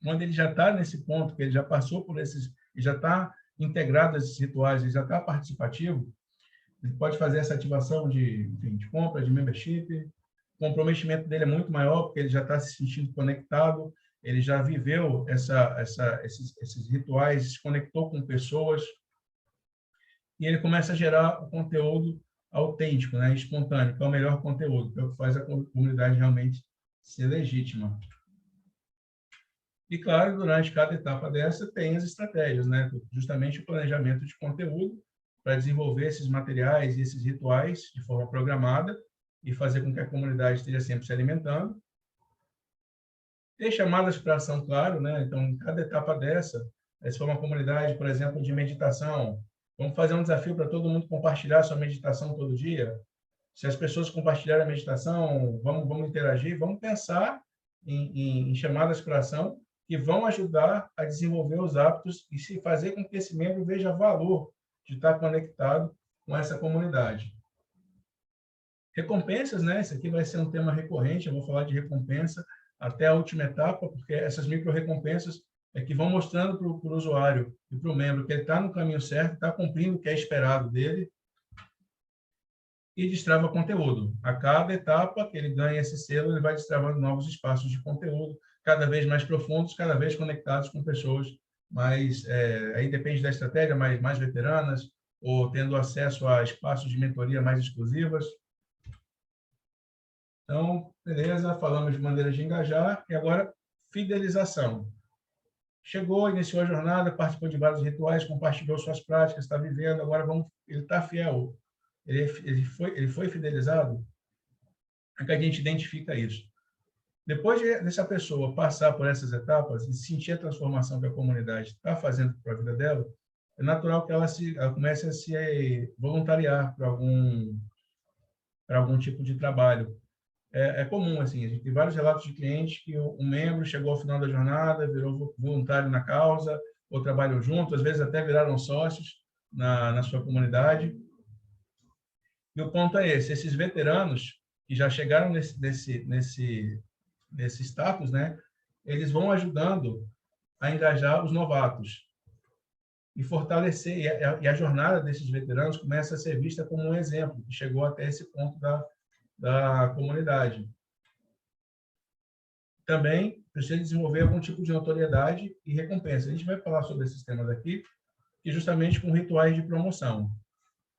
Quando ele já está nesse ponto, que ele já passou por esses, e já está integrado a esses rituais, ele já está participativo, ele pode fazer essa ativação de compra, de membership. O comprometimento dele é muito maior, porque ele já está se sentindo conectado, ele já viveu esses rituais, se conectou com pessoas, e ele começa a gerar o conteúdo autêntico, né, espontâneo, que é o melhor conteúdo, que é o que faz a comunidade realmente ser legítima. E, claro, durante cada etapa dessa, tem as estratégias, né? Justamente o planejamento de conteúdo para desenvolver esses materiais e esses rituais de forma programada e fazer com que a comunidade esteja sempre se alimentando. Ter chamadas para ação, claro, né? Então, em cada etapa dessa, se for uma comunidade, por exemplo, de meditação, vamos fazer um desafio para todo mundo compartilhar sua meditação todo dia. Se as pessoas compartilharem a meditação, vamos interagir, vamos pensar em chamadas para ação que vão ajudar a desenvolver os hábitos e se fazer com que esse membro veja valor de estar conectado com essa comunidade. Recompensas, né? Esse aqui vai ser um tema recorrente, eu vou falar de recompensa até a última etapa, porque essas micro-recompensas é que vão mostrando para o usuário e para o membro que ele está no caminho certo, está cumprindo o que é esperado dele, e destrava conteúdo. A cada etapa que ele ganha esse selo, ele vai destravando novos espaços de conteúdo, cada vez mais profundos, cada vez conectados com pessoas mais, aí depende da estratégia, mais veteranas, ou tendo acesso a espaços de mentoria mais exclusivas. Então, beleza, falamos de maneiras de engajar, e agora, fidelização. Chegou, iniciou a jornada, participou de vários rituais, compartilhou suas práticas, está vivendo, agora ele está fiel. Ele foi fidelizado? É que a gente identifica isso. Depois dessa pessoa passar por essas etapas e sentir a transformação que a comunidade está fazendo para a vida dela, é natural que ela comece a se voluntariar para algum tipo de trabalho. É comum, assim, a gente tem vários relatos de clientes que um membro chegou ao final da jornada, virou voluntário na causa, ou trabalham junto, às vezes até viraram sócios na sua comunidade. E o ponto é esse: esses veteranos que já chegaram nesse status, né, eles vão ajudando a engajar os novatos e fortalecer, e a jornada desses veteranos começa a ser vista como um exemplo, que chegou até esse ponto da comunidade. Também precisa desenvolver algum tipo de notoriedade e recompensa. A gente vai falar sobre esses temas aqui, e justamente com rituais de promoção.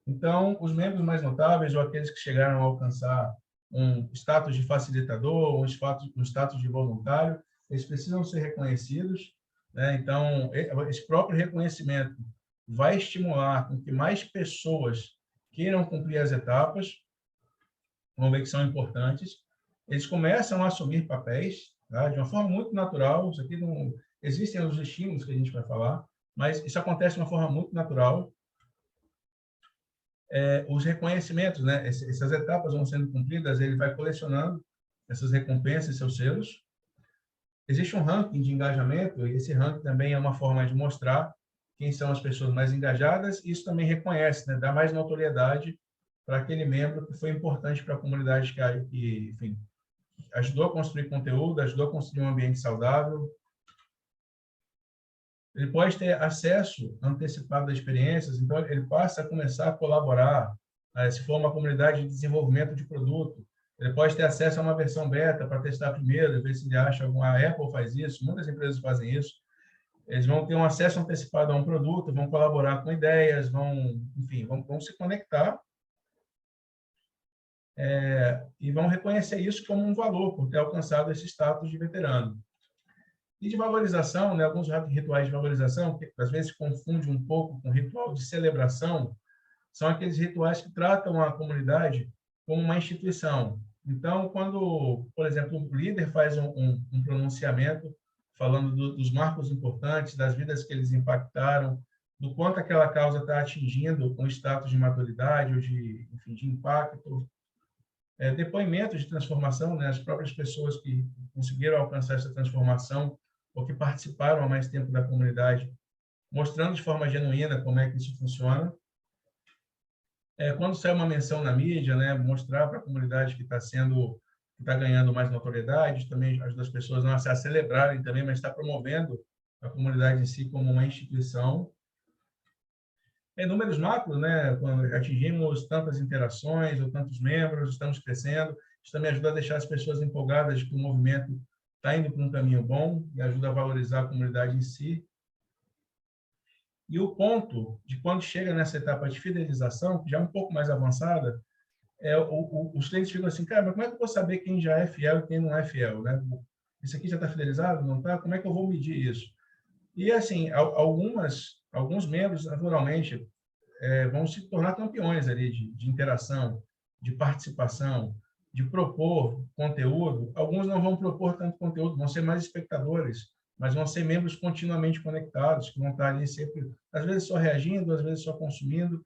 Então, os membros mais notáveis, ou aqueles que chegaram a alcançar um status de facilitador, um status de voluntário, eles precisam ser reconhecidos, né? Então, esse próprio reconhecimento vai estimular com que mais pessoas queiram cumprir as etapas, vamos ver que são importantes. Eles começam a assumir papéis, tá? De uma forma muito natural. Isso aqui não existem os estímulos que a gente vai falar, mas isso acontece de uma forma muito natural. Os reconhecimentos, né? Essas etapas vão sendo cumpridas, ele vai colecionando essas recompensas, seus selos. Existe um ranking de engajamento, e esse ranking também é uma forma de mostrar quem são as pessoas mais engajadas, e isso também reconhece, né? Dá mais notoriedade para aquele membro que foi importante para a comunidade, que, enfim, ajudou a construir conteúdo, ajudou a construir um ambiente saudável. Ele pode ter acesso antecipado a experiências, então ele passa a começar a colaborar, se for uma comunidade de desenvolvimento de produto, ele pode ter acesso a uma versão beta para testar primeiro, ver se ele acha alguma. A Apple faz isso, muitas empresas fazem isso. Eles vão ter um acesso antecipado a um produto, vão colaborar com ideias, enfim, vão se conectar, e vão reconhecer isso como um valor, por ter alcançado esse status de veterano. E de valorização, né, alguns rituais de valorização, que às vezes confunde um pouco com ritual de celebração, são aqueles rituais que tratam a comunidade como uma instituição. Então, quando, por exemplo, um líder faz um pronunciamento falando dos marcos importantes, das vidas que eles impactaram, do quanto aquela causa está atingindo um status de maturidade ou enfim, de impacto, depoimentos de transformação, né, as próprias pessoas que conseguiram alcançar essa transformação ou que participaram há mais tempo da comunidade, mostrando de forma genuína como é que isso funciona. Quando sai uma menção na mídia, né, mostrar para a comunidade que está ganhando mais notoriedade, também ajuda as pessoas não a celebrarem também, mas está promovendo a comunidade em si como uma instituição. Números macros, né, quando atingimos tantas interações ou tantos membros, estamos crescendo, isso também ajuda a deixar as pessoas empolgadas de que o movimento está indo para um caminho bom e ajuda a valorizar a comunidade em si. E o ponto de quando chega nessa etapa de fidelização, que já é um pouco mais avançada, os clientes ficam assim, cara, mas como é que eu vou saber quem já é fiel e quem não é fiel, né? Esse aqui já está fidelizado, não está? Como é que eu vou medir isso? E, assim, alguns membros, naturalmente, vão se tornar campeões ali de interação, de participação, de propor conteúdo. Alguns não vão propor tanto conteúdo, vão ser mais espectadores, mas vão ser membros continuamente conectados, que vão estar ali sempre, às vezes só reagindo, às vezes só consumindo.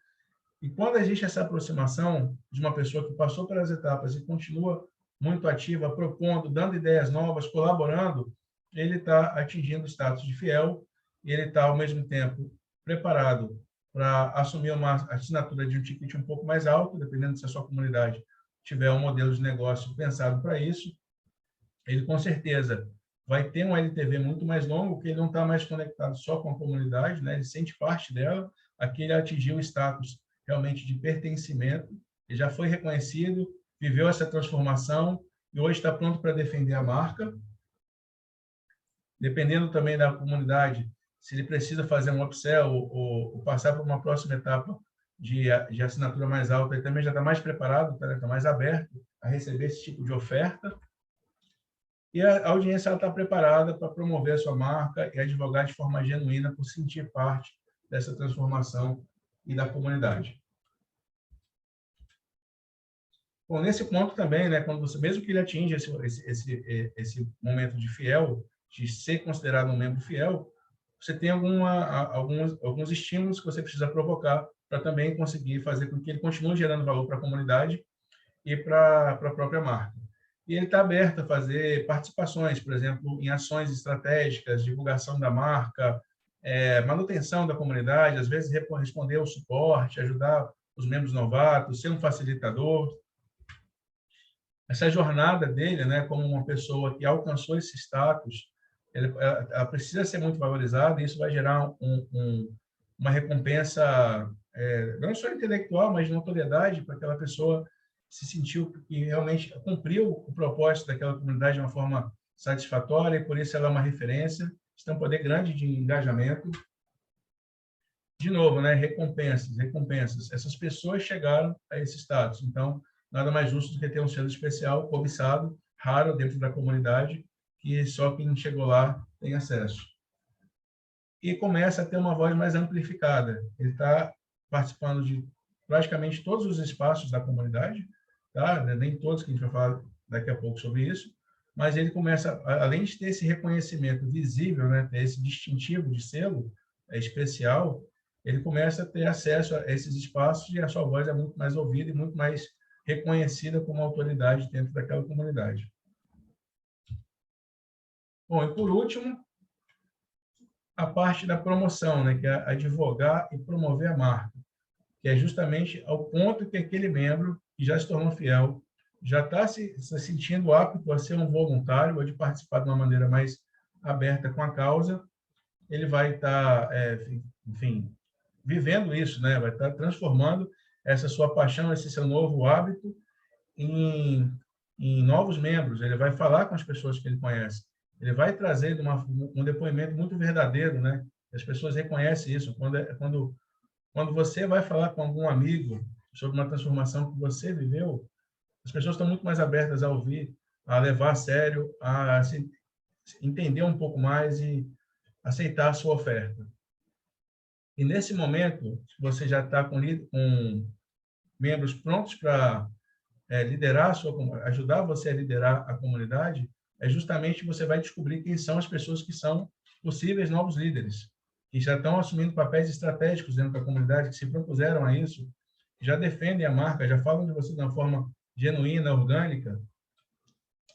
E quando existe essa aproximação de uma pessoa que passou pelas etapas e continua muito ativa, propondo, dando ideias novas, colaborando, ele está atingindo o status de fiel e ele está, ao mesmo tempo, preparado para assumir uma assinatura de um ticket um pouco mais alto, dependendo se a sua comunidade tiver um modelo de negócio pensado para isso. Ele, com certeza, vai ter um LTV muito mais longo, porque ele não está mais conectado só com a comunidade, né? Ele sente parte dela, aqui ele atingiu o status realmente de pertencimento, ele já foi reconhecido, viveu essa transformação e hoje está pronto para defender a marca. Dependendo também da comunidade, se ele precisa fazer um upsell ou passar para uma próxima etapa de assinatura mais alta, ele também já está mais preparado, está mais aberto a receber esse tipo de oferta. E a audiência está preparada para promover a sua marca e advogar de forma genuína por sentir parte dessa transformação e da comunidade. Bom, nesse ponto também, né, quando você, mesmo que ele atinja esse momento de fiel, de ser considerado um membro fiel, você tem alguns estímulos que você precisa provocar para também conseguir fazer com que ele continue gerando valor para a comunidade e para a própria marca. E ele está aberto a fazer participações, por exemplo, em ações estratégicas, divulgação da marca, manutenção da comunidade, às vezes responder ao suporte, ajudar os membros novatos, ser um facilitador. Essa jornada dele, né, como uma pessoa que alcançou esse status, ela precisa ser muito valorizada, e isso vai gerar uma recompensa, não só intelectual, mas de notoriedade, para aquela pessoa se sentiu que realmente cumpriu o propósito daquela comunidade de uma forma satisfatória, e por isso ela é uma referência, isso tem um poder grande de engajamento. De novo, né, recompensas. Essas pessoas chegaram a esse status, então, nada mais justo do que ter um selo especial, cobiçado, raro dentro da comunidade, que só quem chegou lá tem acesso. E começa a ter uma voz mais amplificada. Ele está participando de praticamente todos os espaços da comunidade, tá? Nem todos, que a gente vai falar daqui a pouco sobre isso, mas ele começa, além de ter esse reconhecimento visível, né, ter esse distintivo de selo especial, ele começa a ter acesso a esses espaços e a sua voz é muito mais ouvida e muito mais reconhecida como autoridade dentro daquela comunidade. Bom, e por último, a parte da promoção, né, que é advogar e promover a marca, que é justamente ao ponto que aquele membro que já se tornou fiel, já está se sentindo apto a ser um voluntário ou de participar de uma maneira mais aberta com a causa, ele vai estar, enfim, vivendo isso, né? Vai estar transformando essa sua paixão, esse seu novo hábito em novos membros. Ele vai falar com as pessoas que ele conhece. Ele vai trazer um depoimento muito verdadeiro, né? As pessoas reconhecem isso. Quando você vai falar com algum amigo sobre uma transformação que você viveu, as pessoas estão muito mais abertas a ouvir, a levar a sério, a entender um pouco mais e aceitar a sua oferta. E nesse momento, você já está com membros prontos para liderar ajudar você a liderar a comunidade, é justamente você vai descobrir quem são as pessoas que são possíveis novos líderes, que já estão assumindo papéis estratégicos dentro da comunidade, que se propuseram a isso, já defendem a marca, já falam de você de uma forma genuína, orgânica,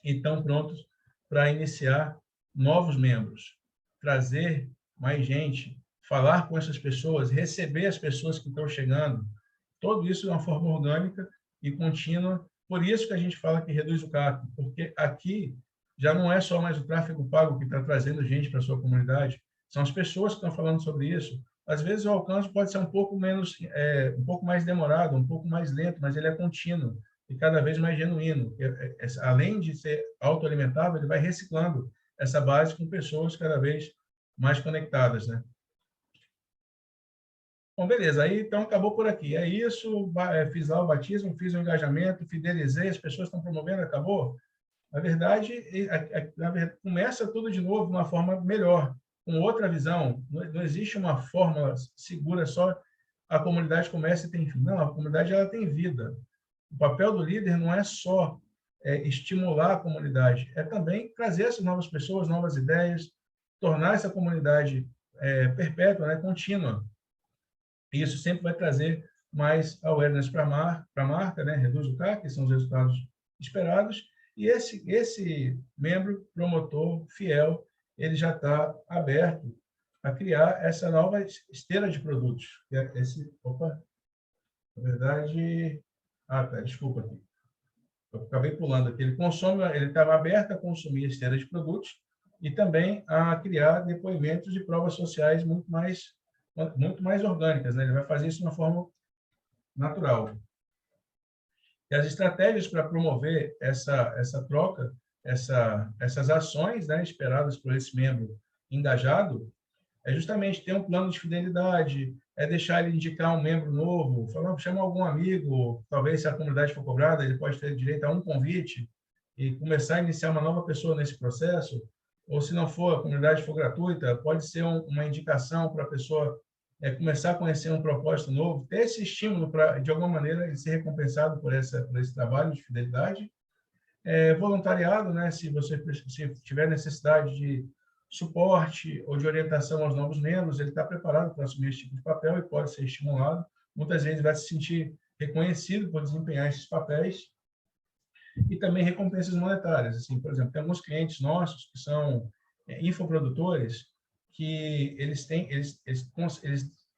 e estão prontos para iniciar novos membros, trazer mais gente, falar com essas pessoas, receber as pessoas que estão chegando, tudo isso de uma forma orgânica e contínua. Por isso que a gente fala que reduz o CAC, porque aqui já não é só mais o tráfego pago que está trazendo gente para a sua comunidade, são as pessoas que estão falando sobre isso. Às vezes o alcance pode ser um pouco mais demorado, um pouco mais lento, mas ele é contínuo e cada vez mais genuíno. Além de ser autoalimentável, ele vai reciclando essa base com pessoas cada vez mais conectadas, né? Bom, beleza. Aí, então, acabou por aqui. É isso, fiz lá o batismo, fiz o engajamento, fidelizei, as pessoas estão promovendo, acabou? Na verdade, começa tudo de novo de uma forma melhor, com outra visão. Não existe uma fórmula segura só a comunidade começa e tem fim. Não, a comunidade ela tem vida. O papel do líder não é só estimular a comunidade, é também trazer essas novas pessoas, novas ideias, tornar essa comunidade perpétua, né, contínua. E isso sempre vai trazer mais awareness para a marca, né? Reduz o CAC, que são os resultados esperados. E esse membro promotor fiel, ele já está aberto a criar essa nova esteira de produtos. Opa, na verdade... Ah, tá, desculpa aqui. Eu acabei pulando aqui. Ele estava aberto a consumir a esteira de produtos e também a criar depoimentos e provas sociais muito mais orgânicas, né? Ele vai fazer isso de uma forma natural. E as estratégias para promover essa troca, essas ações, né, esperadas por esse membro engajado, é justamente ter um plano de fidelidade, é deixar ele indicar um membro novo, chama algum amigo, talvez se a comunidade for cobrada, ele pode ter direito a um convite e começar a iniciar uma nova pessoa nesse processo, ou se não for, a comunidade for gratuita, pode ser uma indicação para a pessoa começar a conhecer um propósito novo, ter esse estímulo para, de alguma maneira, ele ser recompensado por esse trabalho de fidelidade. Voluntariado, né? Se tiver necessidade de suporte ou de orientação aos novos membros, ele está preparado para assumir esse tipo de papel e pode ser estimulado. Muitas vezes vai se sentir reconhecido por desempenhar esses papéis. E também recompensas monetárias. Assim, por exemplo, tem alguns clientes nossos que são infoprodutores que eles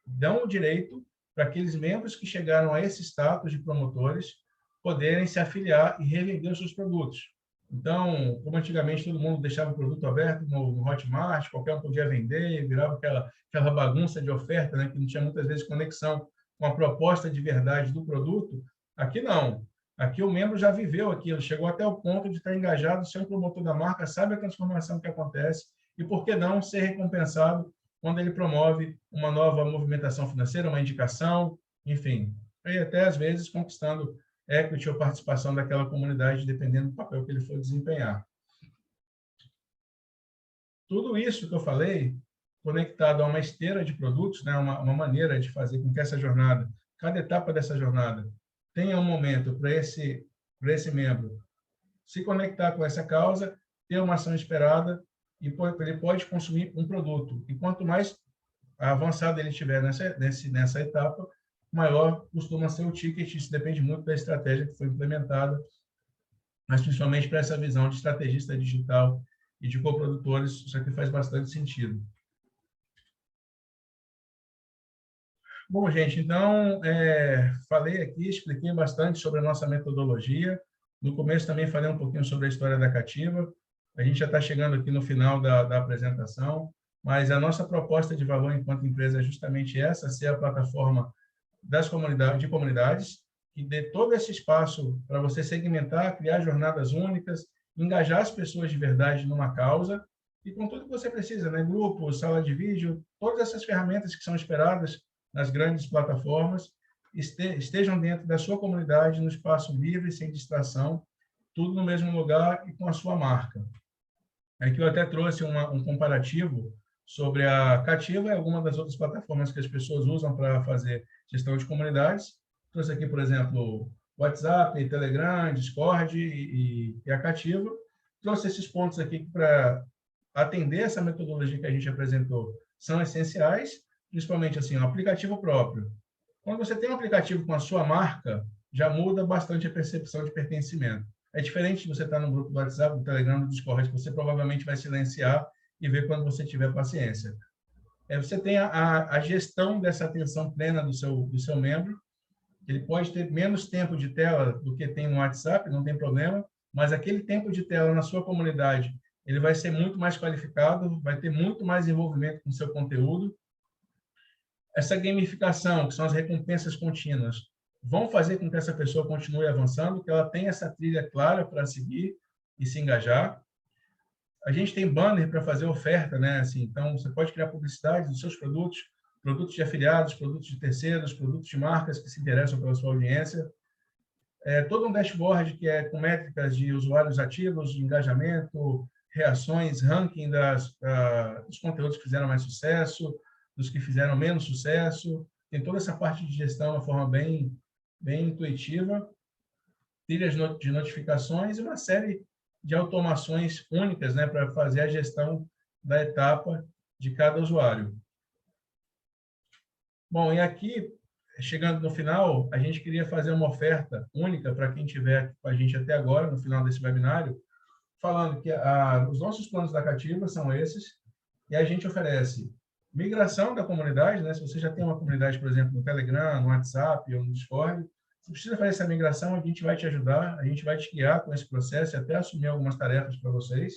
dão o direito para aqueles membros que chegaram a esse status de promotores poderem se afiliar e revender os seus produtos. Então, como antigamente todo mundo deixava o produto aberto no Hotmart, qualquer um podia vender, virava aquela bagunça de oferta, né, que não tinha muitas vezes conexão com a proposta de verdade do produto, aqui não. Aqui o membro já viveu aquilo, chegou até o ponto de estar engajado, ser um promotor da marca, sabe a transformação que acontece e, por que não, ser recompensado quando ele promove uma nova movimentação financeira, uma indicação, enfim, e até às vezes conquistando equity ou participação daquela comunidade, dependendo do papel que ele for desempenhar. Tudo isso que eu falei, conectado a uma esteira de produtos, né, uma maneira de fazer com que essa jornada, cada etapa dessa jornada, tenha um momento para esse membro se conectar com essa causa, ter uma ação esperada, e ele pode consumir um produto. E quanto mais avançado ele estiver nessa etapa, maior costuma ser o ticket. Isso depende muito da estratégia que foi implementada, mas principalmente para essa visão de estrategista digital e de coprodutores, isso aqui faz bastante sentido. Bom, gente, então, falei aqui, expliquei bastante sobre a nossa metodologia. No começo também falei um pouquinho sobre a história da Cativa. A gente já está chegando aqui no final da apresentação, mas a nossa proposta de valor enquanto empresa é justamente essa, ser a plataforma de comunidades, que dê todo esse espaço para você segmentar, criar jornadas únicas, engajar as pessoas de verdade numa causa, e com tudo que você precisa, né? Grupo, sala de vídeo, todas essas ferramentas que são esperadas nas grandes plataformas, estejam dentro da sua comunidade, no espaço livre, sem distração, tudo no mesmo lugar e com a sua marca. Aqui eu até trouxe um comparativo sobre a Cativa e algumas das outras plataformas que as pessoas usam para fazer gestão de comunidades. Trouxe aqui, por exemplo, WhatsApp, Telegram, Discord e a Cativa. Trouxe esses pontos aqui para atender essa metodologia que a gente apresentou, são essenciais, principalmente assim, o aplicativo próprio. Quando você tem um aplicativo com a sua marca, já muda bastante a percepção de pertencimento. É diferente de você estar no grupo do WhatsApp, do Telegram, do Discord, que você provavelmente vai silenciar e ver quando você tiver paciência. Você tem a gestão dessa atenção plena do seu membro. Ele pode ter menos tempo de tela do que tem no WhatsApp, não tem problema, mas aquele tempo de tela na sua comunidade, ele vai ser muito mais qualificado, vai ter muito mais envolvimento com o seu conteúdo. Essa gamificação, que são as recompensas contínuas, vão fazer com que essa pessoa continue avançando, que ela tenha essa trilha clara para seguir e se engajar. A gente tem banner para fazer oferta, né? Assim, então, você pode criar publicidade dos seus produtos, produtos de afiliados, produtos de terceiros, produtos de marcas que se interessam pela sua audiência. Todo um dashboard que é com métricas de usuários ativos, de engajamento, reações, ranking dos conteúdos que fizeram mais sucesso, dos que fizeram menos sucesso. Tem toda essa parte de gestão de uma forma bem intuitiva, trilhas de notificações e uma série de automações únicas, né, para fazer a gestão da etapa de cada usuário. Bom, e aqui, chegando no final, a gente queria fazer uma oferta única para quem estiver com a gente até agora, no final desse webinário, falando que os nossos planos da Cativa são esses, e a gente oferece migração da comunidade, né? Se você já tem uma comunidade, por exemplo, no Telegram, no WhatsApp ou no Discord, se precisa fazer essa migração, a gente vai te ajudar, a gente vai te guiar com esse processo e até assumir algumas tarefas para vocês.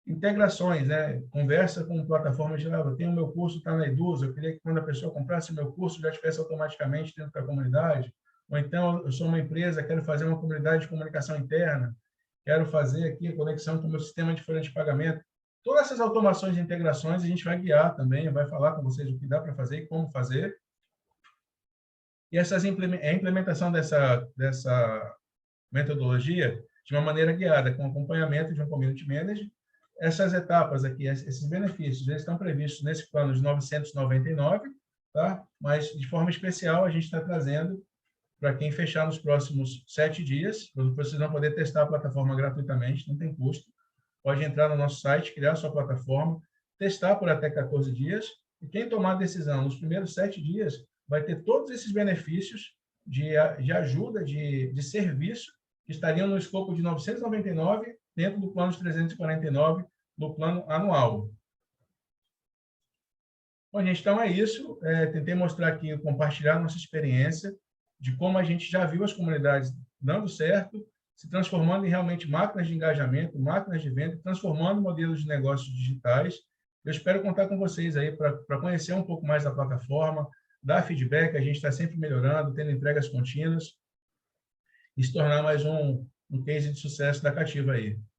Integrações, né? Conversa com plataformas de lá. Eu tenho o meu curso, está na Eduz, eu queria que quando a pessoa comprasse meu curso, já estivesse automaticamente dentro da comunidade. Ou então, eu sou uma empresa, quero fazer uma comunidade de comunicação interna, quero fazer aqui a conexão com o meu sistema de folha de pagamento. Todas essas automações e integrações a gente vai guiar também, vai falar com vocês o que dá para fazer e como fazer. E a implementação dessa metodologia de uma maneira guiada, com acompanhamento de um community manager. Essas etapas aqui, esses benefícios, eles estão previstos nesse plano de 999, tá? Mas, de forma especial, a gente está trazendo para quem fechar nos próximos 7 dias. Vocês vão poder testar a plataforma gratuitamente, não tem custo. Pode entrar no nosso site, criar sua plataforma, testar por até 14 dias, e quem tomar a decisão nos primeiros 7 dias vai ter todos esses benefícios de ajuda, de serviço, que estariam no escopo de 999, dentro do plano de 349, no plano anual. Bom, gente, então é isso. Tentei mostrar aqui, compartilhar nossa experiência de como a gente já viu as comunidades dando certo, se transformando em realmente máquinas de engajamento, máquinas de venda, transformando modelos de negócios digitais. Eu espero contar com vocês aí para conhecer um pouco mais da plataforma, dar feedback, a gente está sempre melhorando, tendo entregas contínuas, e se tornar mais um case de sucesso da Cativa aí.